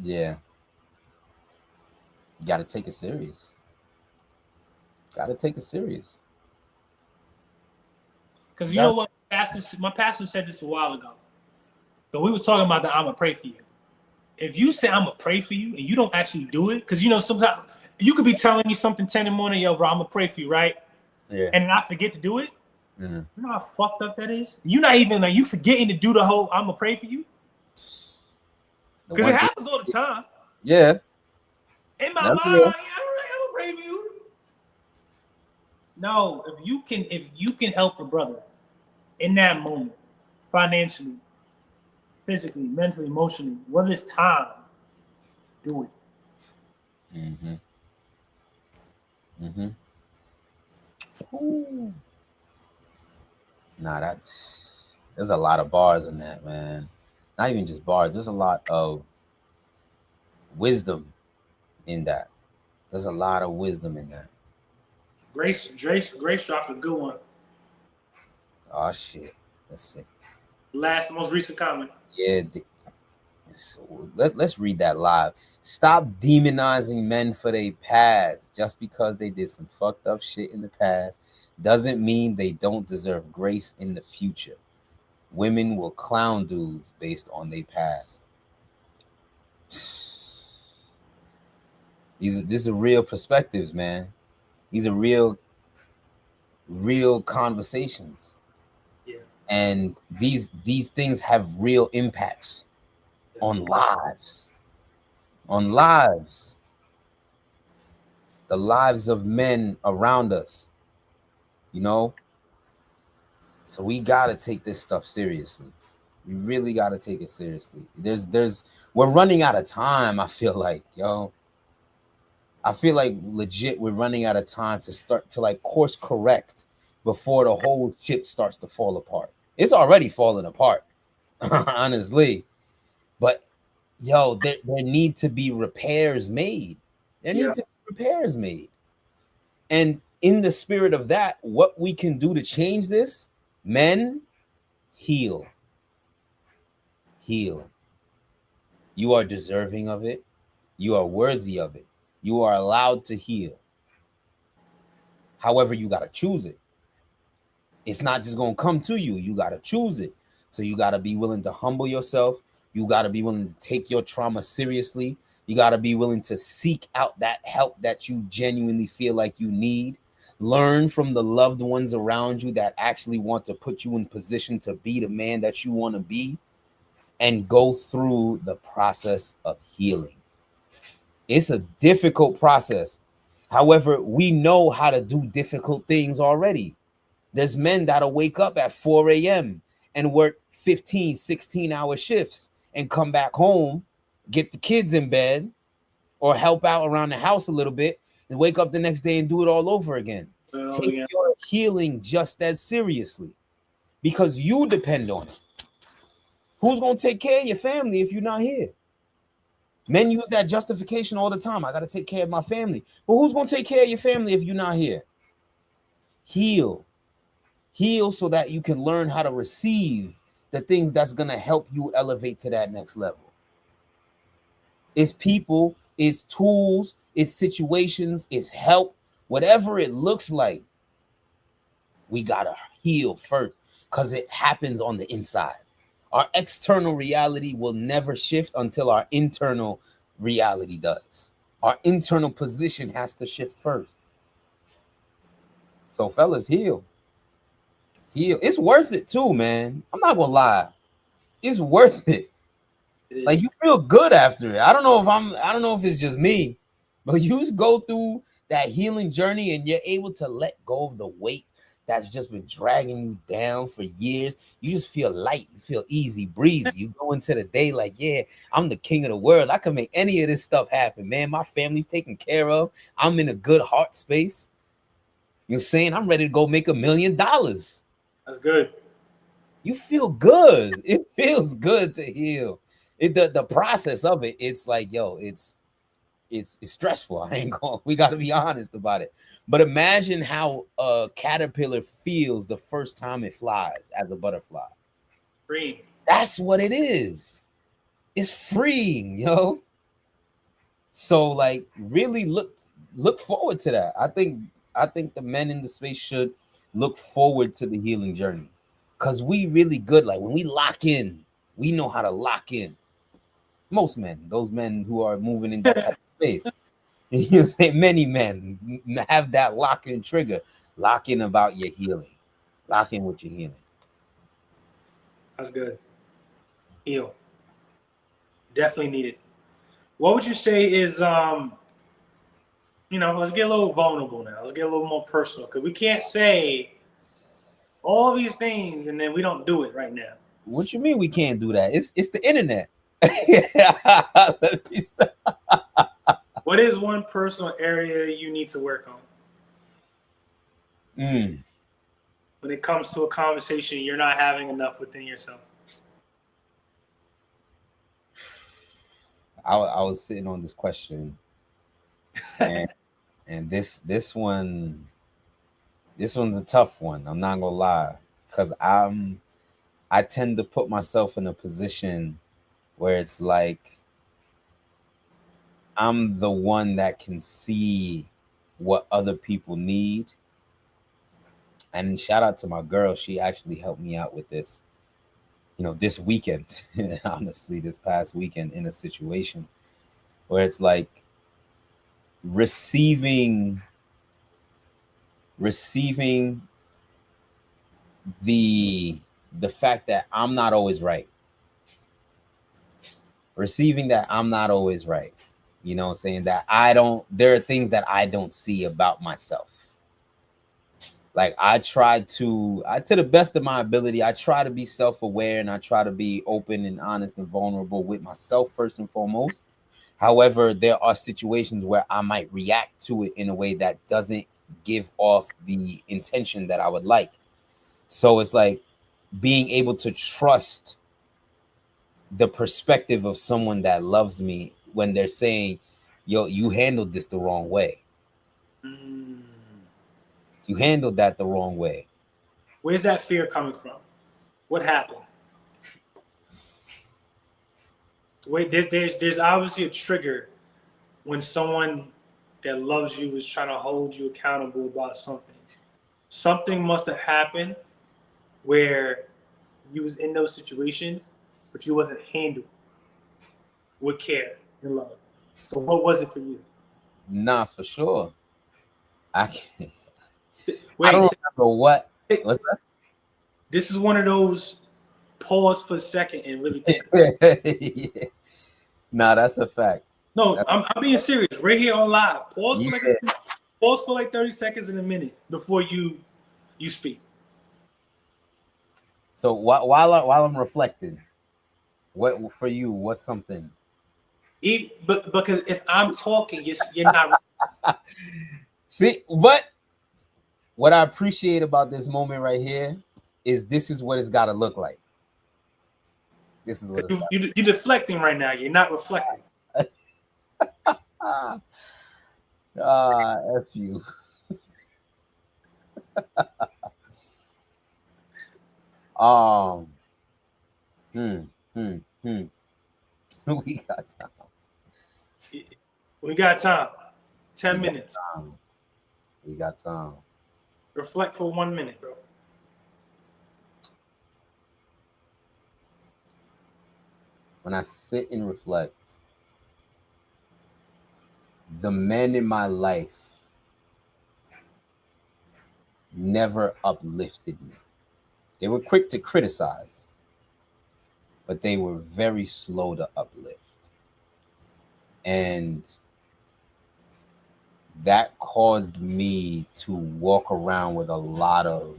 Yeah. You gotta take it serious. Gotta take it serious. Because you know what? My pastor said this a while ago. But we were talking about the I'm gonna pray for you. If you say I'm gonna pray for you and you don't actually do it, because you know sometimes you could be telling me something 10 in the morning, yo, bro, I'm gonna pray for you, right? Yeah. And then I forget to do it. You know how fucked up that is? You're not even like you forgetting to do the whole I'm gonna pray for you. Because it happens all the time. Yeah. In my mind, I'm gonna pray for you. No, if you can help a brother in that moment, financially, physically, mentally, emotionally, whether it's time, do it. Nah, there's a lot of bars in that, man. Not even just bars. There's a lot of wisdom in that. There's a lot of wisdom in that. Grace dropped a good one. Oh shit. Let's see. Most recent comment. Yeah. Let's read that live. Stop demonizing men for their past. Just because they did some fucked up shit in the past doesn't mean they don't deserve grace in the future. Women will clown dudes based on their past. These are real perspectives, man. These are real conversations. Yeah. And these things have real impacts on lives. On lives. The lives of men around us. You know? So we gotta take this stuff seriously. We really gotta take it seriously. We're running out of time, I feel like, yo. I feel like legit we're running out of time to start to like course correct before the whole ship starts to fall apart. It's already falling apart, honestly. But yo, there need to be repairs made. There need to be repairs made. And in the spirit of that, what we can do to change this, men, heal. Heal. You are deserving of it. You are worthy of it. You are allowed to heal. However, you got to choose it. It's not just going to come to you. You got to choose it. So you got to be willing to humble yourself. You got to be willing to take your trauma seriously. You got to be willing to seek out that help that you genuinely feel like you need. Learn from the loved ones around you that actually want to put you in position to be the man that you want to be, and go through the process of healing. It's a difficult process. However, we know how to do difficult things already. There's men that'll wake up at 4 a.m. and work 15, 16-hour shifts and come back home, get the kids in bed or help out around the house a little bit, and wake up the next day and do it all over again. Take Again. your healing just as seriously because you depend on it. Who's going to take care of your family if you're not here? Men use that justification all the time. I got to take care of my family. But who's going to take care of your family if you're not here? Heal. Heal so that you can learn how to receive the things that's going to help you elevate to that next level. It's people, it's tools, it's situations, it's help, whatever it looks like. We got to heal first because it happens on the inside. Our external reality will never shift until our internal reality does. Our internal position has to shift first. So, fellas, heal. Heal. It's worth it too, man. I'm not gonna lie. It's worth it. Like you feel good after it. I don't know if it's just me, but you just go through that healing journey and you're able to let go of the weight that's just been dragging you down for years. You just feel light. You feel easy, breezy. You go into the day like, yeah, I'm the king of the world. I can make any of this stuff happen, man. My family's taken care of. I'm in a good heart space. You're saying I'm ready to go make $1 million. That's good. You feel good. It feels good to heal. The process of it, it's like, yo, it's stressful. I ain't going. We got to be honest about it. But imagine how a caterpillar feels the first time it flies as a butterfly. Free. That's what it is. It's freeing, yo. So like, really look forward to that. I think the men in the space should look forward to the healing journey, cause we really good. Like when we lock in, we know how to lock in. Most men, those men who are moving in that type of space. You say many men have that lock-in trigger. Lock in about your healing. Lock in with your healing. That's good. Heal. Definitely needed. What would you say is let's get a little vulnerable now. Let's get a little more personal because we can't say all these things and then we don't do it right now. What you mean we can't do that? It's the internet. What is one personal area you need to work on? When it comes to a conversation you're not having enough within yourself. I was sitting on this question, and this one's a tough one. I'm not gonna lie, because I tend to put myself in a position where it's like I'm the one that can see what other people need. And shout out to my girl. She actually helped me out with this, this weekend, honestly, this past weekend in a situation where it's like receiving the fact that I'm not always right. Receiving that I'm not always right. Saying that there are things that I don't see about myself. Like to the best of my ability, I try to be self-aware and I try to be open and honest and vulnerable with myself first and foremost. However, there are situations where I might react to it in a way that doesn't give off the intention that I would like. So it's like being able to trust the perspective of someone that loves me when they're saying, yo, you handled this the wrong way. You handled that the wrong way. Where's that fear coming from? What happened? Wait, there's obviously a trigger when someone that loves you is trying to hold you accountable about something. Something must have happened where you was in those situations, but you wasn't handled with care and love. So what was it for you? Nah, for sure. I can't. Wait, I don't remember what. What's that? This is one of those pause for a second and really think. Yeah. Nah, that's a fact. No, I'm being serious. Right here on live. Pause for like 30 seconds in a minute before you speak. So while I'm reflecting, what for you? What's something? But because if I'm talking, you're not. See, what I appreciate about this moment right here is this is what it's got to look like. This is what it's you're deflecting right now. You're not reflecting. F you. Hmm. We got time. We got time. 10 minutes. We got time. Reflect for 1 minute, bro. When I sit and reflect, the men in my life never uplifted me. They were quick to criticize, but they were very slow to uplift. And that caused me to walk around with a lot of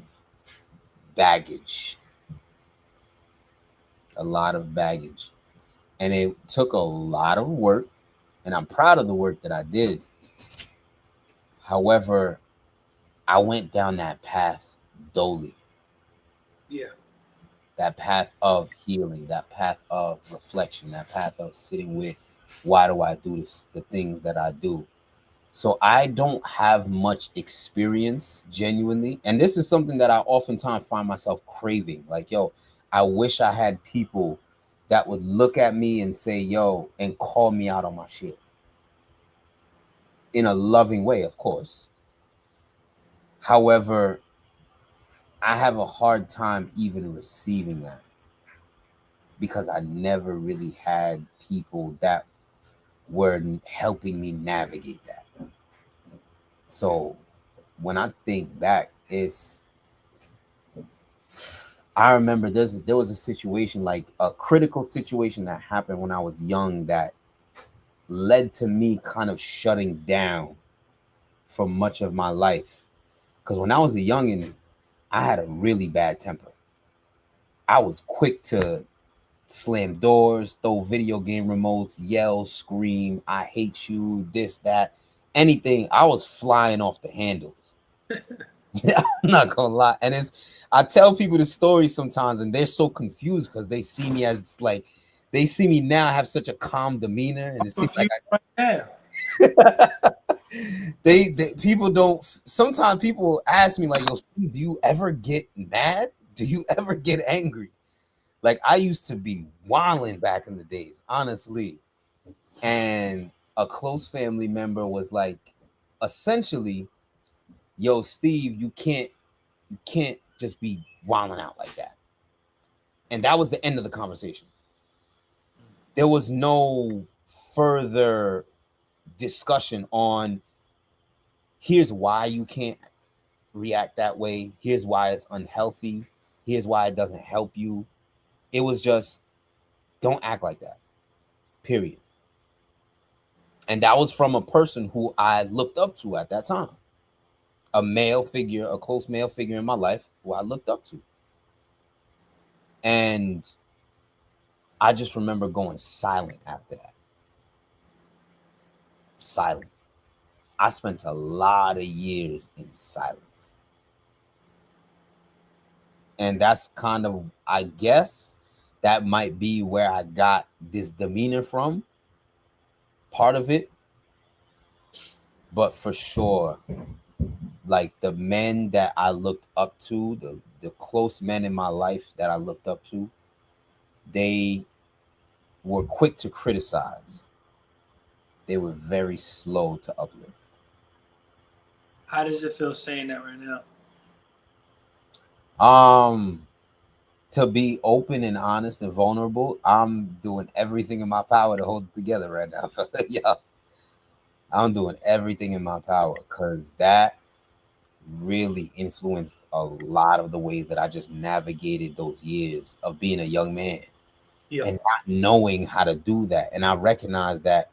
baggage. And it took a lot of work, and I'm proud of the work that I did. However, I went down that path dully. Yeah. That path of healing, that path of reflection, that path of sitting with why do I do this, the things that I do. So I don't have much experience genuinely. And this is something that I oftentimes find myself craving. Like, yo, I wish I had people that would look at me and say, yo, and call me out on my shit. In a loving way, of course. However, I have a hard time even receiving that because I never really had people that were helping me navigate that. So when I think back, I remember there was a situation, like a critical situation that happened when I was young that led to me kind of shutting down for much of my life. Because when I was a youngin', I had a really bad temper. I was quick to slam doors, throw video game remotes, yell, scream, I hate you, this, that, anything. I was flying off the handle. Yeah, I'm not gonna lie. And I tell people the story sometimes and they're so confused because they see me as like, they see me now have such a calm demeanor. And it seems like they people don't, sometimes people ask me like, yo, Steve, do you ever get mad? Do you ever get angry? Like I used to be wilding back in the days, honestly. And a close family member was like, essentially, yo, Steve, you can't just be wilding out like that. And that was the end of the conversation. There was no further discussion on here's why you can't react that way. Here's why it's unhealthy. Here's why it doesn't help you. It was just don't act like that. Period. And that was from a person who I looked up to at that time. A male figure, a close male figure in my life who I looked up to. And I just remember going silent after that. Silent. I spent a lot of years in silence. And that's kind of, I guess, that might be where I got this demeanor from. Part of it. But for sure, like the men that I looked up to, the close men in my life that I looked up to, they were quick to criticize. They were very slow to uplift. How does it feel saying that right now? To be open and honest and vulnerable, I'm doing everything in my power to hold it together right now. Yeah. I'm doing everything in my power because that really influenced a lot of the ways that I just navigated those years of being a young man and not knowing how to do that. And I recognize that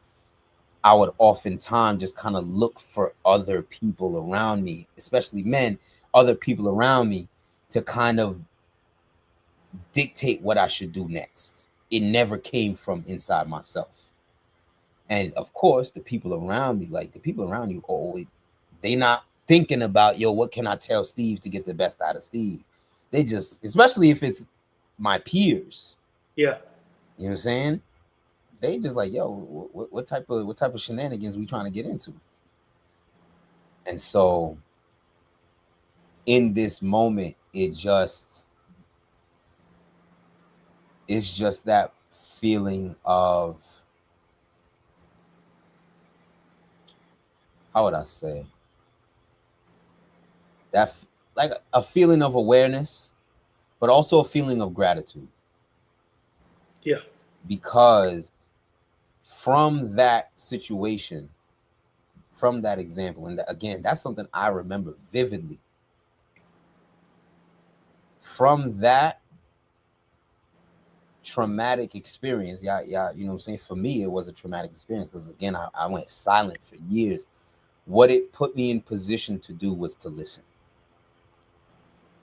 I would oftentimes just kind of look for other people around me, especially men, other people around me to kind of dictate what I should do next. It never came from inside myself. And of course, the people around me, like the people around you, always they not thinking about, yo, what can I tell Steve to get the best out of Steve? They just, especially if it's my peers, Yeah. you know what I'm saying? They just like, yo, what type of shenanigans we trying to get into? And so in this moment, it's just that feeling of, how would I say, like a feeling of awareness, but also a feeling of gratitude, Yeah. because from that situation, from that example, and again, that's something I remember vividly. From that traumatic experience, yeah, you know what I'm saying? For me, it was a traumatic experience because again, I went silent for years. What it put me in position to do was to listen.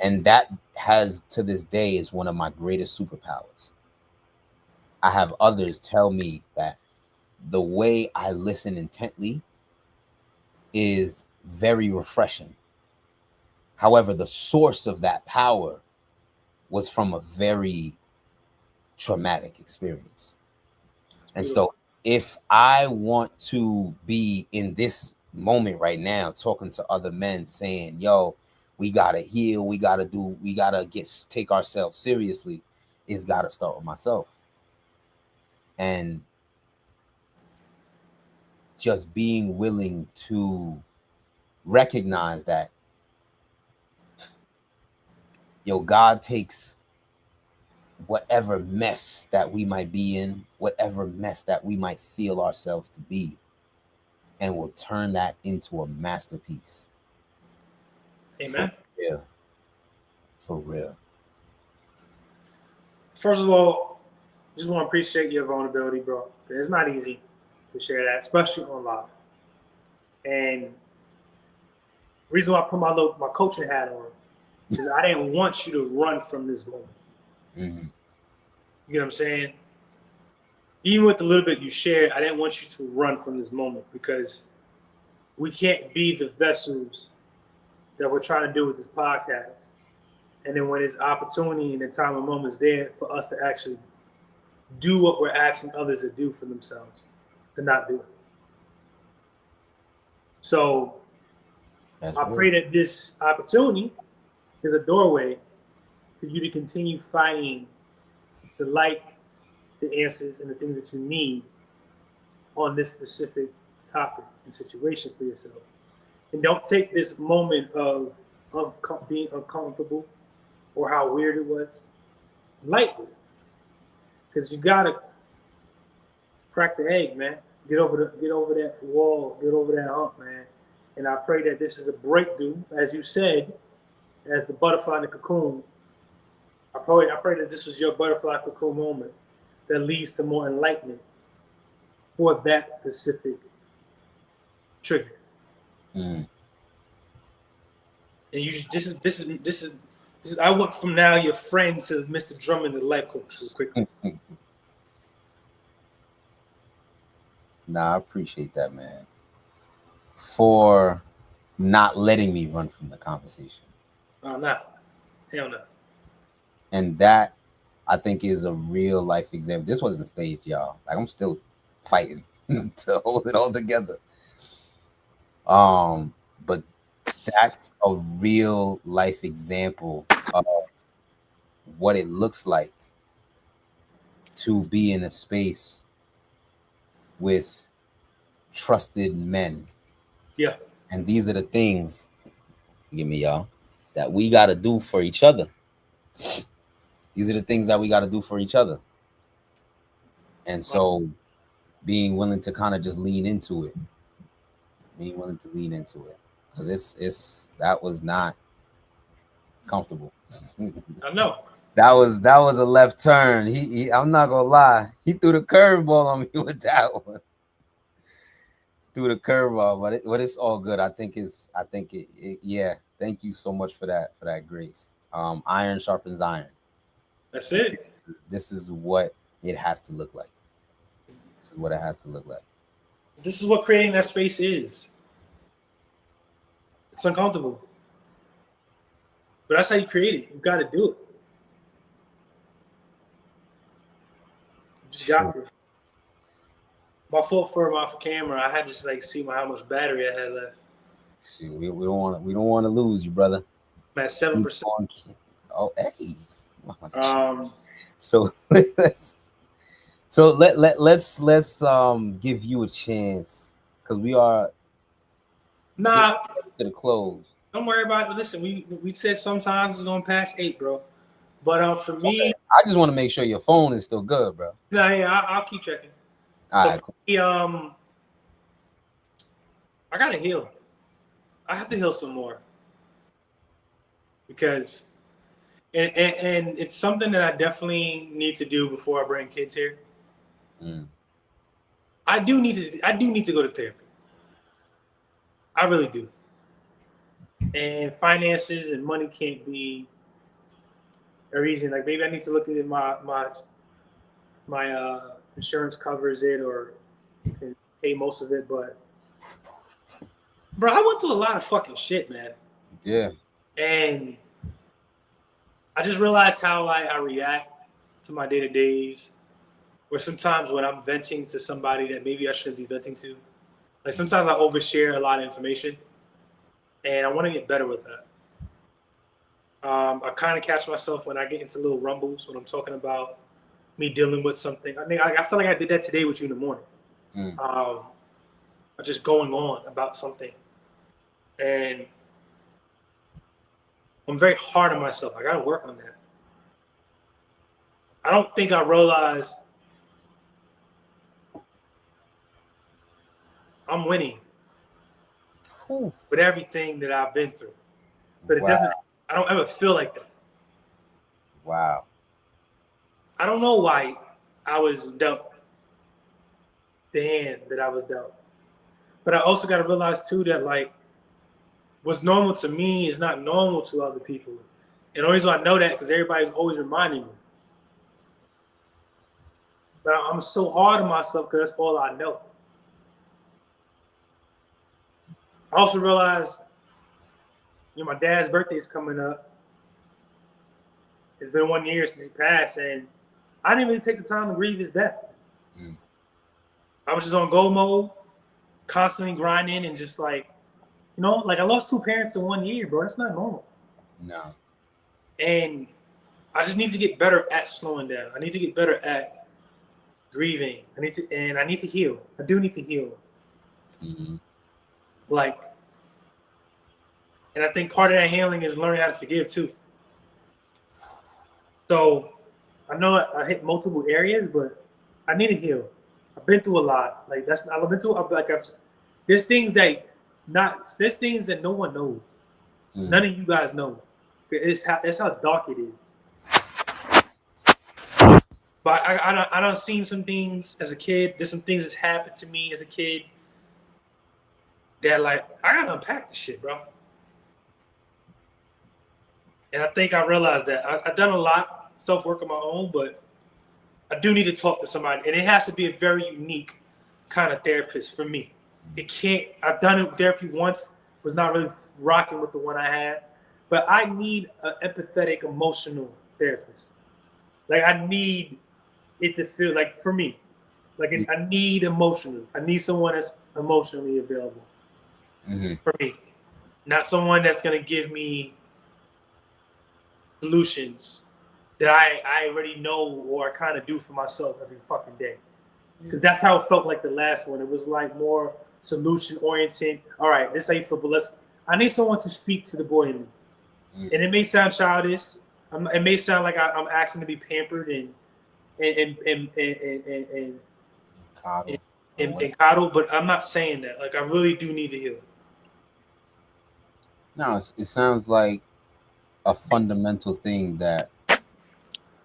And that has to this day is one of my greatest superpowers. I have others tell me that the way I listen intently is very refreshing. However, the source of that power was from a very traumatic experience. That's And beautiful. so if I want to be in this moment right now talking to other men saying, yo, we gotta heal, we gotta take ourselves seriously, it's gotta start with myself. And just being willing to recognize that, yo, God takes whatever mess that we might be in, whatever mess that we might feel ourselves to be, and will turn that into a masterpiece. For Amen. real. For real. First of all, just want to appreciate your vulnerability, bro. It's not easy to share that, especially on live. And reason why I put my coaching hat on is I didn't want you to run from this moment. Mm-hmm. You know what I'm saying? Even with the little bit you shared, I didn't want you to run from this moment because we can't be the vessels that we're trying to do with this podcast. And then when it's opportunity and the time and moment is there for us to actually do what we're asking others to do for themselves, to not do it. So That's I real. pray that this opportunity is a doorway for you to continue finding the light, the answers, and the things that you need on this specific topic and situation for yourself. And don't take this moment of being uncomfortable or how weird it was lightly, because you gotta crack the egg, man. Get over that wall, get over that hump, man. And I pray that this is a breakthrough, as you said, as the butterfly in the cocoon. I pray that this was your butterfly cocoon moment that leads to more enlightenment for that specific trigger. Mm. And you this is I went from now your friend to Mr. Drummond, the life coach, real quickly. Nah, I appreciate that, man. For not letting me run from the conversation. Oh, no. Hell no. And that I think is a real life example. This wasn't staged, y'all. Like I'm still fighting to hold it all together. But that's a real life example of what it looks like to be in a space with trusted men. Yeah. And these are the things, give me y'all, that we got to do for each other. These are the things that we got to do for each other. And Wow. so being willing to kind of just lean into it, being willing to lean into it, because it's that was not comfortable. I know. That was a left turn. I'm not gonna lie, he threw the curveball on me with that one. Threw the curveball, but it's all good. I think yeah. Thank you so much for that grace. Iron sharpens iron. That's And it. this is what it has to look like. This is what it has to look like. this is what creating that space is. It's uncomfortable. But that's how you create it. You got to do it. You just got to. My fault for my camera. I had to just like see how much battery I had left. See, we don't want to lose you, brother. I'm at 7%. Oh, hey. So let's give you a chance because we are to the close. Don't worry about it. Listen, we said sometimes it's gonna pass 8, bro. But for me, okay. I just want to make sure your phone is still good, bro. Yeah, I'll keep checking. All right. Cool. Me, I gotta heal. I have to heal some more because, and it's something that I definitely need to do before I bring kids here. I do need to go to therapy. I really do. And finances and money can't be a reason. Like maybe I need to look at my insurance covers it or can pay most of it. But bro, I went through a lot of fucking shit, man. Yeah. And I just realized how I react to my day-to-days. Or sometimes when I'm venting to somebody that maybe I shouldn't be venting to. Like sometimes I overshare a lot of information. And I want to get better with that. I kind of catch myself when I get into little rumbles when I'm talking about me dealing with something. I feel like I did that today with you in the morning. Just going on about something. And I'm very hard on myself. I got to work on that. I don't think I realized I'm winning with everything that I've been through. But it doesn't, I don't ever feel like that. Wow. I don't know why I was dealt the hand that I was dealt. But I also got to realize too that like what's normal to me is not normal to other people. And the reason I know that because everybody's always reminding me. But I'm so hard on myself because that's all I know. I also realized, my dad's birthday is coming up. It's been 1 year since he passed, and I didn't really take the time to grieve his death. I was just on go mode, constantly grinding, and just like, like I lost 2 parents in 1 year, bro. That's not normal. No. And I just need to get better at slowing down. I need to get better at grieving. I need to heal. I do need to heal. And I think part of that healing is learning how to forgive too. So I know I hit multiple areas, but I need to heal. I've been through a lot. Like I've been through there's things that no one knows. None of you guys know. That's how dark it is. But I done seen some things as a kid. There's some things that's happened to me as a kid that like I gotta unpack the shit, bro. And I think I realized that I've done a lot self-work on my own, but I do need to talk to somebody. And it has to be a very unique kind of therapist for me. I've done it therapy once, was not really rocking with the one I had, but I need an empathetic, emotional therapist. Like I need it to feel like for me, like I need emotional. I need someone that's emotionally available for me, not someone that's going to give me solutions that I already know or I kind of do for myself every fucking day. Because that's how it felt like the last one. It was like more solution oriented. All right, this is how you feel, but I need someone to speak to the boy in me. And it may sound childish. It may sound like I'm asking to be pampered and coddle, but I'm not saying that. Like I really do need to heal. No, it sounds like a fundamental thing that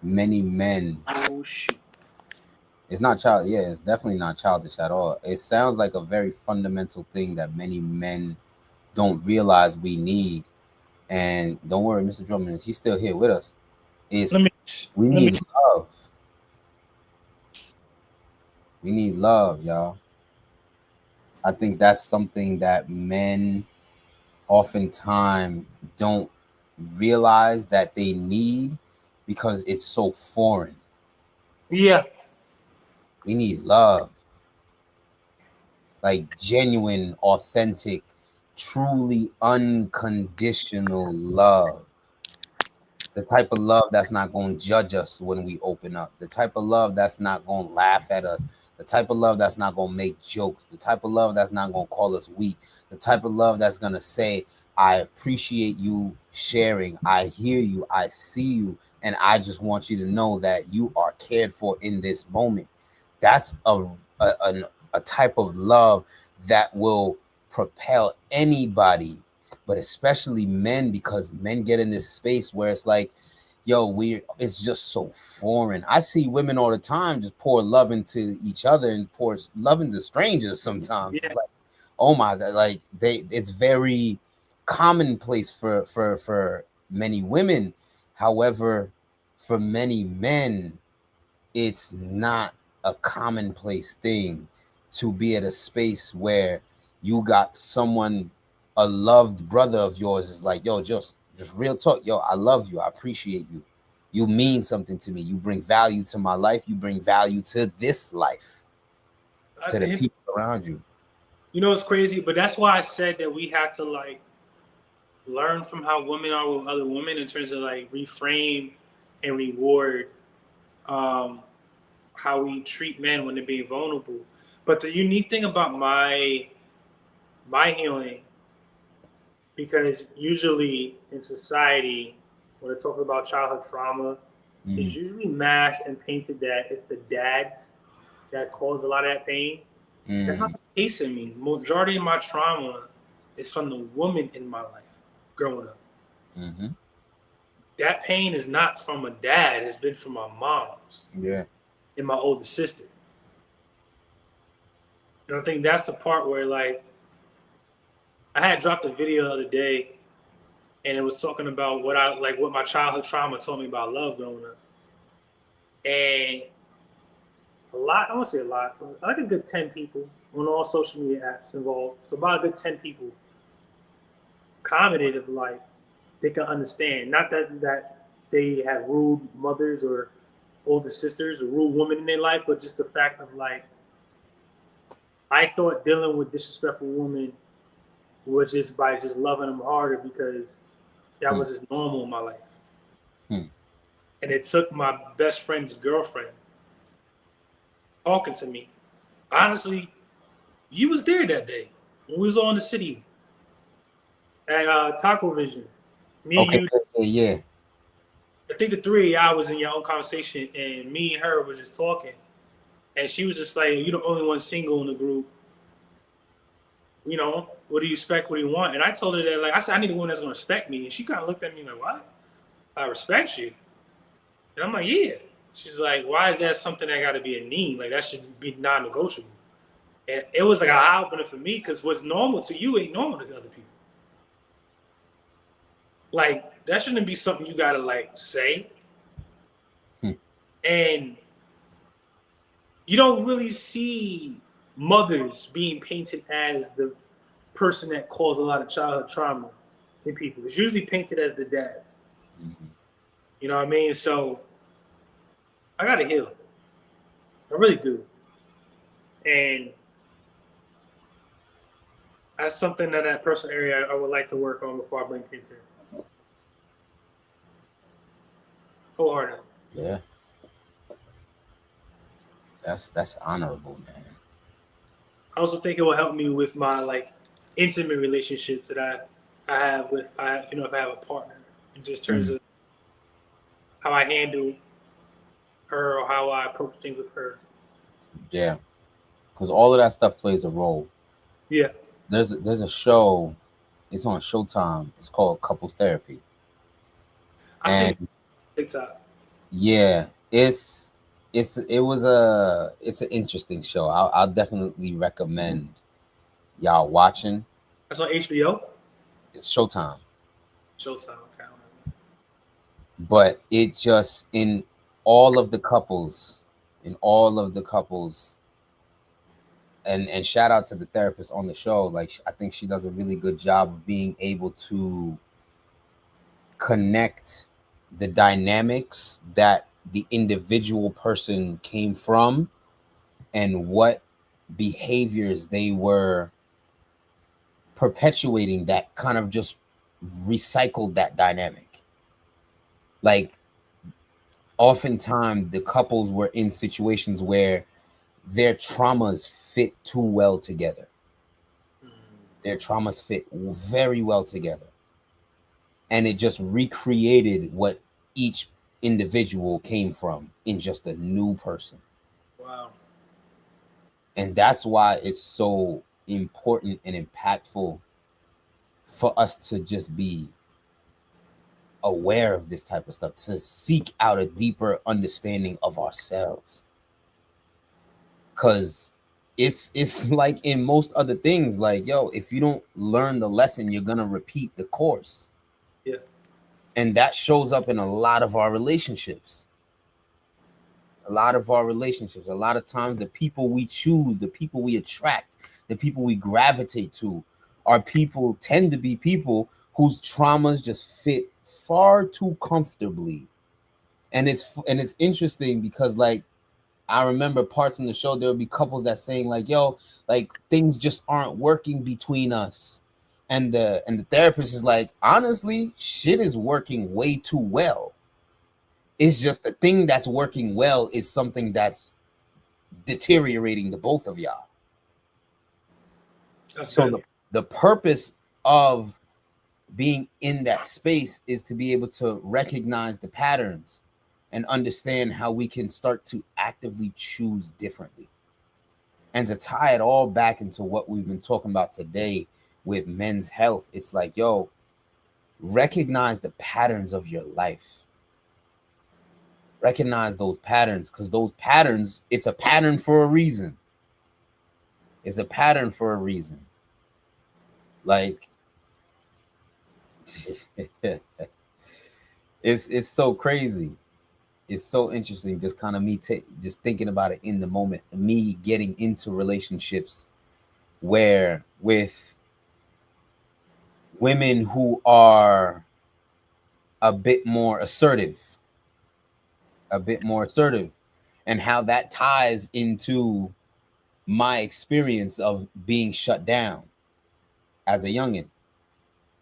many men. Oh shoot! It's not child. Yeah, it's definitely not childish at all. It sounds like a very fundamental thing that many men don't realize we need. And don't worry, Mr. Drummond, he's still here with us. We need love. We need love, y'all. I think that's something that men oftentimes don't realize that they need because it's so foreign. Yeah. We need love, like genuine, authentic, truly unconditional love. The type of love that's not going to judge us when we open up, the type of love that's not going to laugh at us, the type of love that's not going to make jokes, the type of love that's not going to call us weak, the type of love that's going to say, I appreciate you sharing, I hear you, I see you, and I just want you to know that you are cared for in this moment. That's a type of love that will propel anybody, but especially men, because men get in this space where it's like, yo, it's just so foreign. I see women all the time just pour love into each other and pour love into strangers sometimes. Yeah. It's like, oh my god, like it's very commonplace for many women. However, for many men, it's not a commonplace thing to be at a space where you got someone, a loved brother of yours is like, yo, just real talk, yo, I love you, I appreciate you, you mean something to me, you bring value to my life, you bring value to this life, to the people around you. You know, it's crazy, but that's why I said that we have to like learn from how women are with other women in terms of like reframe and reward um, how we treat men when they're being vulnerable. But the unique thing about my healing, because usually in society, when it talks about childhood trauma, it's usually masked and painted that it's the dads that cause a lot of that pain. That's not the case in me. Majority of my trauma is from the woman in my life growing up. That pain is not from a dad. It's been from my moms and my older sister. And I think that's the part where like I had dropped a video the other day and it was talking about what my childhood trauma taught me about love growing up. And a lot, I won't say a lot, but like a good 10 people on all social media apps involved. So about a good 10 people commented of like they can understand. Not that they have rude mothers or older sisters or rude women in their life, but just the fact of like I thought dealing with disrespectful women was just by just loving them harder because that was just normal in my life. And it took my best friend's girlfriend talking to me. Honestly, you was there that day when we was all in the city at Taco Vision. Me, Okay, you, yeah. I think the three of y'all was in your own conversation, and me and her was just talking. And she was just like, "You're the only one single in the group. You know, what do you expect? What do you want?" And I told her that, like, I said, I need a woman that's gonna respect me. And she kind of looked at me like, "What? I respect you." And I'm like, "Yeah." She's like, "Why is that something that got to be a need? Like that should be non-negotiable." And it was like an eye opener for me because what's normal to you ain't normal to other people. Like that shouldn't be something you gotta like say. And you don't really see mothers being painted as the person that caused a lot of childhood trauma in people. It's usually painted as the dads. You know what I mean? So I gotta heal. I really do. And that's something that personal area I would like to work on before I bring kids here. Wholeheartedly. Yeah, that's honorable, man. I also think it will help me with my like intimate relationships that I have with if I have a partner in just terms of how I handle her or how I approach things with her. Yeah, because all of that stuff plays a role. Yeah. There's a show, it's on Showtime, it's called Couples Therapy. I've seen And it on TikTok. yeah, it's an interesting show. I'll definitely recommend y'all watching. That's on HBO. It's Showtime. Showtime. Okay. But it just, all of the couples, in all of the couples, and shout out to the therapist on the show. Like, I think she does a really good job of being able to connect the dynamics that the individual person came from and what behaviors they were perpetuating that kind of just recycled that dynamic. Like, oftentimes the couples were in situations where their traumas fit too well together. Their traumas fit very well together. And it just recreated what each individual came from in just a new person. Wow. And that's why it's so important and impactful for us to just be aware of this type of stuff, to seek out a deeper understanding of ourselves. Because it's like in most other things, like, yo, if you don't learn the lesson, you're gonna repeat the course. Yeah. And that shows up in a lot of our relationships. A lot of our relationships, a lot of times the people we choose, the people we attract, the people we gravitate to tend to be people whose traumas just fit far too comfortably. And it's interesting because, like, I remember parts in the show, there would be couples that saying like, yo, like, things just aren't working between us. And the therapist is like, honestly, shit is working way too well. It's just the thing that's working well is something that's deteriorating the both of y'all. That's So good. the purpose of being in that space is to be able to recognize the patterns and understand how we can start to actively choose differently. And to tie it all back into what we've been talking about today with men's health, it's like, yo, recognize the patterns of your life. Recognize those patterns, because those patterns, it's a pattern for a reason. It's a pattern for a reason. Like, it's so crazy. It's so interesting. Just kind of me just thinking about it in the moment. Me getting into relationships where with women who are a bit more assertive, and how that ties into my experience of being shut down as a youngin'.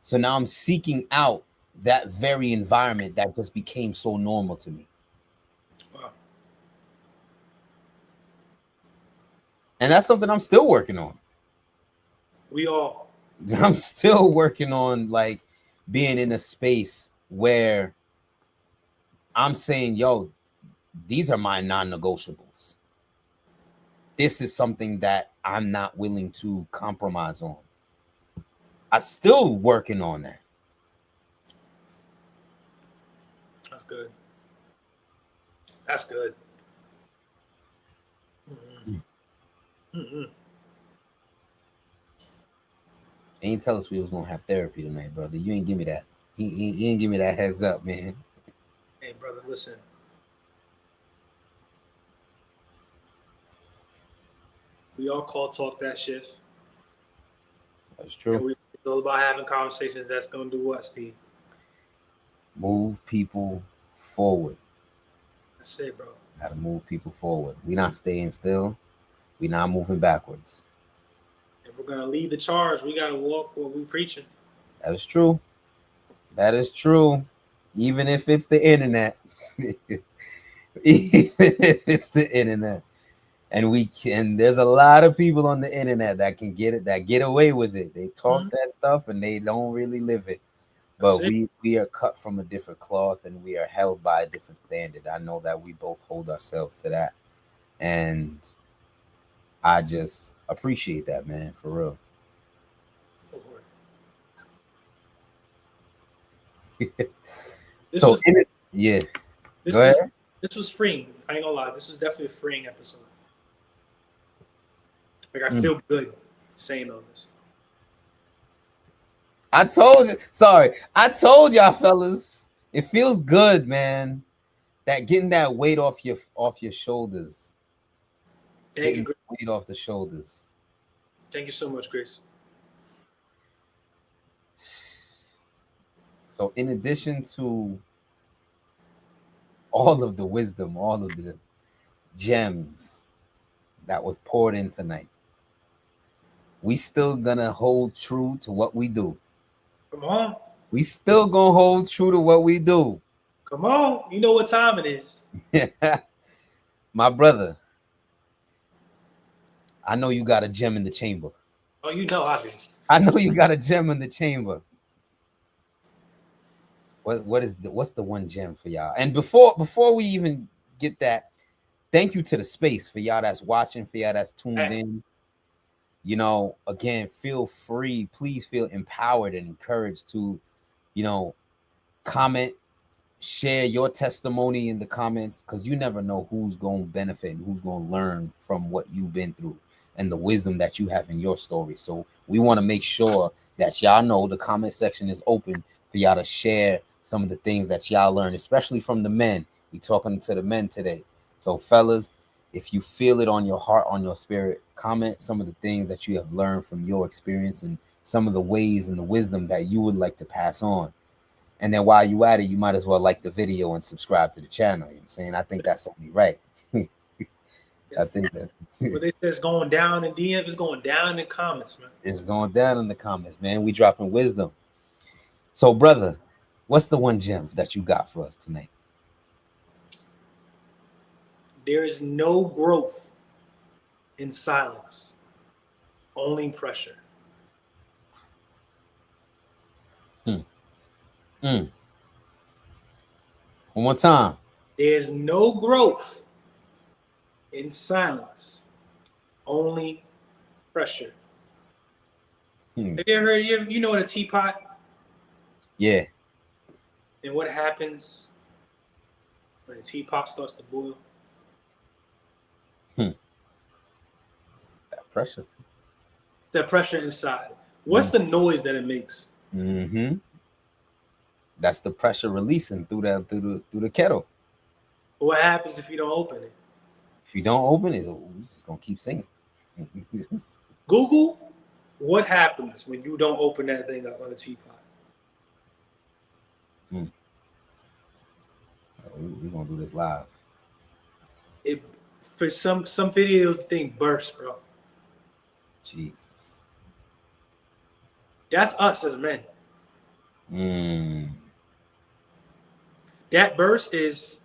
So now I'm seeking out that very environment that just became so normal to me. Wow. And that's something I'm still working on. We all. I'm still working on, like, being in a space where I'm saying, yo, these are my non-negotiables. This is something that I'm not willing to compromise on. I'm still working on that. That's good. That's good. Mm-hmm. Mm-hmm. Ain't tell us we was gonna have therapy tonight, brother. You ain't give me that. He ain't give me that heads up, man. Hey, brother, listen. We all call talk that shift. That's And true. it's all about having conversations that's going to do what, Steve? Move people forward. That's it, bro. Gotta move people forward. We not staying still. We not moving backwards. If we're going to lead the charge, we got to walk what we preaching. That is true. That is true. Even if it's the internet. Even if it's the internet. And there's a lot of people on the internet that can get it, that get away with it. They talk that stuff and they don't really live it. But we are cut from a different cloth and we are held by a different standard. I know that we both hold ourselves to that. And I just appreciate that, man, for real. So, yeah. Go ahead. This was freeing. I ain't gonna lie. This was definitely a freeing episode. Like, I feel good saying all this. I told you. Sorry. I told y'all, fellas. It feels good, man. That getting that weight off your shoulders. Thank you. Weight off the shoulders. Thank you so much, Grace. So in addition to all of the wisdom, all of the gems that was poured in tonight, we still gonna hold true to what we do. Come on. We still gonna hold true to what we do. Come on. You know what time it is. My brother, I know you got a gem in the chamber. Oh, you know I do. I know you got a gem in the chamber. What's the one gem for y'all? And before we even get that, thank you to the space for y'all that's watching, for y'all that's tuned in. You know, again, feel free, please feel empowered and encouraged to, you know, comment, share your testimony in the comments, because you never know who's going to benefit and who's going to learn from what you've been through and the wisdom that you have in your story. So we want to make sure that y'all know the comment section is open for y'all to share some of the things that y'all learned, especially from the men. We talking to the men today. So fellas, if you feel it on your heart, on your spirit, comment some of the things that you have learned from your experience and some of the ways and the wisdom that you would like to pass on. And then while you at it, you might as well like the video and subscribe to the channel. You know what I'm saying? I think that's only right. I think that what they say is going down in DM, it's going down in the comments, man. It's going down in the comments, man. We dropping wisdom. So, brother, what's the one gem that you got for us tonight? There is no growth in silence, only pressure. One more time. There's no growth in silence, only pressure. Have you ever heard, you know what a teapot? Yeah. And what happens when a teapot starts to boil? That pressure. That pressure inside. What's the noise that it makes? That's the pressure releasing through the kettle. What happens if you don't open it? If you don't open it, it's just gonna keep singing. Google what happens when you don't open that thing up on a teapot. We're gonna do this live. It for some videos the thing bursts, bro. Jesus. That's us as men. That burst is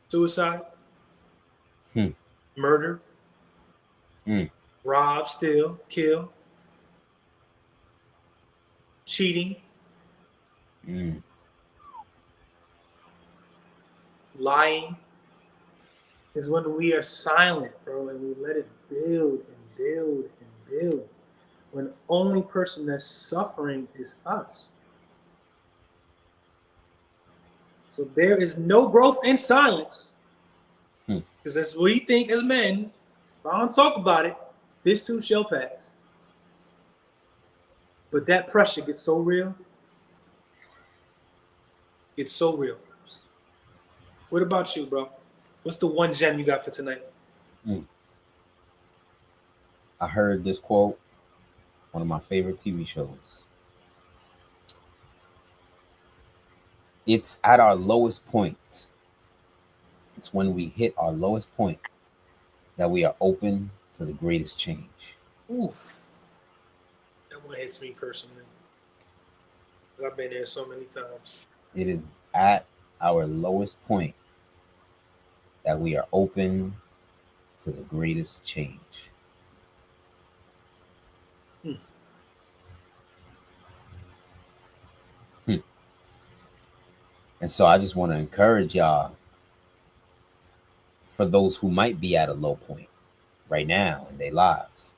suicide, murder, rob, steal, kill, cheating, lying. Is when we are silent, bro, and we let it build and build and build. When the only person that's suffering is us. So there is no growth in silence. Because that's what we think as men. If I don't talk about it, this too shall pass. But that pressure gets so real. It's so real. What about you, bro? What's the one gem you got for tonight? I heard this quote, one of my favorite TV shows. It's at our lowest point. It's when we hit our lowest point that we are open to the greatest change. Oof. That one hits me personally. Because I've been there so many times. It is at our lowest point that we are open to the greatest change. And so I just want to encourage y'all, for those who might be at a low point right now in their lives,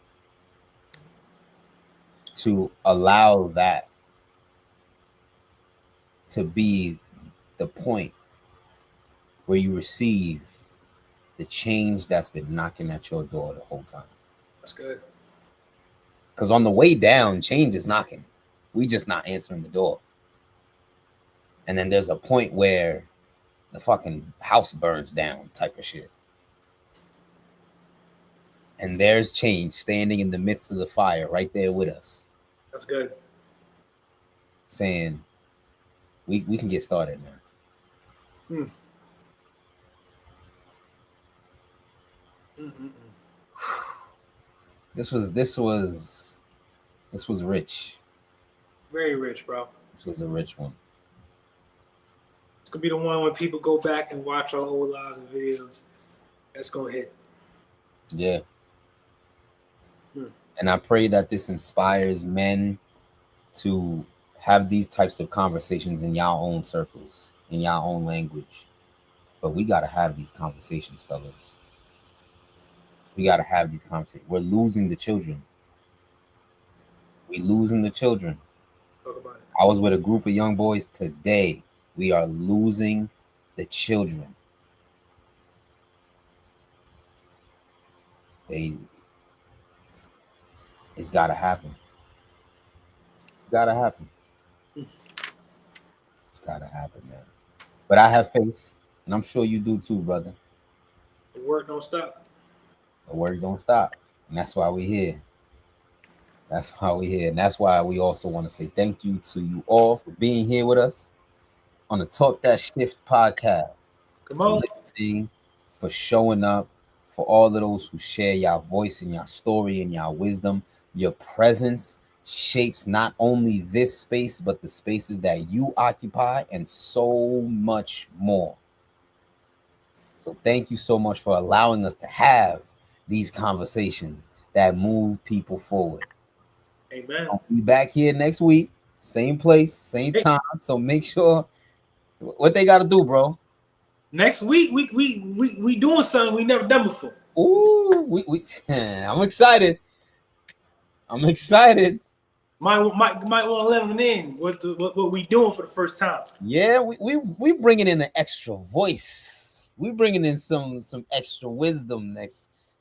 to allow that to be the point where you receive the change that's been knocking at your door the whole time. That's good. Because on the way down, change is knocking. We just not answering the door. And then there's a point where the fucking house burns down type of shit. And there's change standing in the midst of the fire right there with us. That's good. Saying, we can get started now. Mm. Mm-mm-mm. This was rich. Very rich, bro. This was a rich one. It's gonna be the one when people go back and watch our whole lives of videos. That's gonna hit. Yeah. And I pray that this inspires men to have these types of conversations in y'all own circles, in y'all own language. But we got to have these conversations, fellas. We got to have these conversations. We're losing the children. We losing the children. Talk about it. I was with a group of young boys today. We are losing the children. It's got to happen. It's got to happen. It's got to happen, man. But I have faith, and I'm sure you do too, brother. The work don't stop. The work don't stop, and that's why we're here. That's why we're here, and that's why we also want to say thank you to you all for being here with us on the Talk That Shift podcast. Come For on. listening, for showing up, for all of those who share your voice and your story and your wisdom. Your presence shapes not only this space, but the spaces that you occupy and so much more. So thank you so much for allowing us to have these conversations that move people forward. Amen. I'll be back here next week, same place, same time. So make sure what they got to do, bro. Next week, we doing something we never done before. Ooh, I'm excited. I'm excited. Might want to let them in what we doing for the first time. Yeah, we bringing in an extra voice. We bringing in some extra wisdom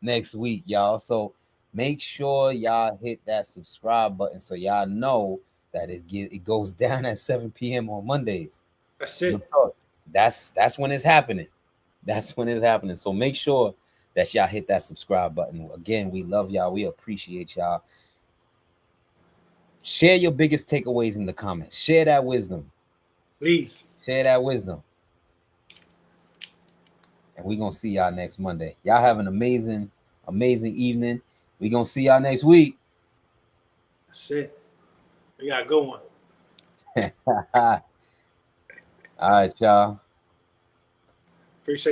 next week, y'all. So make sure y'all hit that subscribe button so y'all know that it goes down at 7 p.m. on Mondays. That's it. That's when it's happening. That's when it's happening. So make sure that y'all hit that subscribe button. Again, we love y'all. We appreciate y'all. Share your biggest takeaways in the comments. Share that wisdom. Please. Share that wisdom. And we're going to see y'all next Monday. Y'all have an amazing, amazing evening. We're going to see y'all next week. That's it. We got a good one. All right, y'all. Appreciate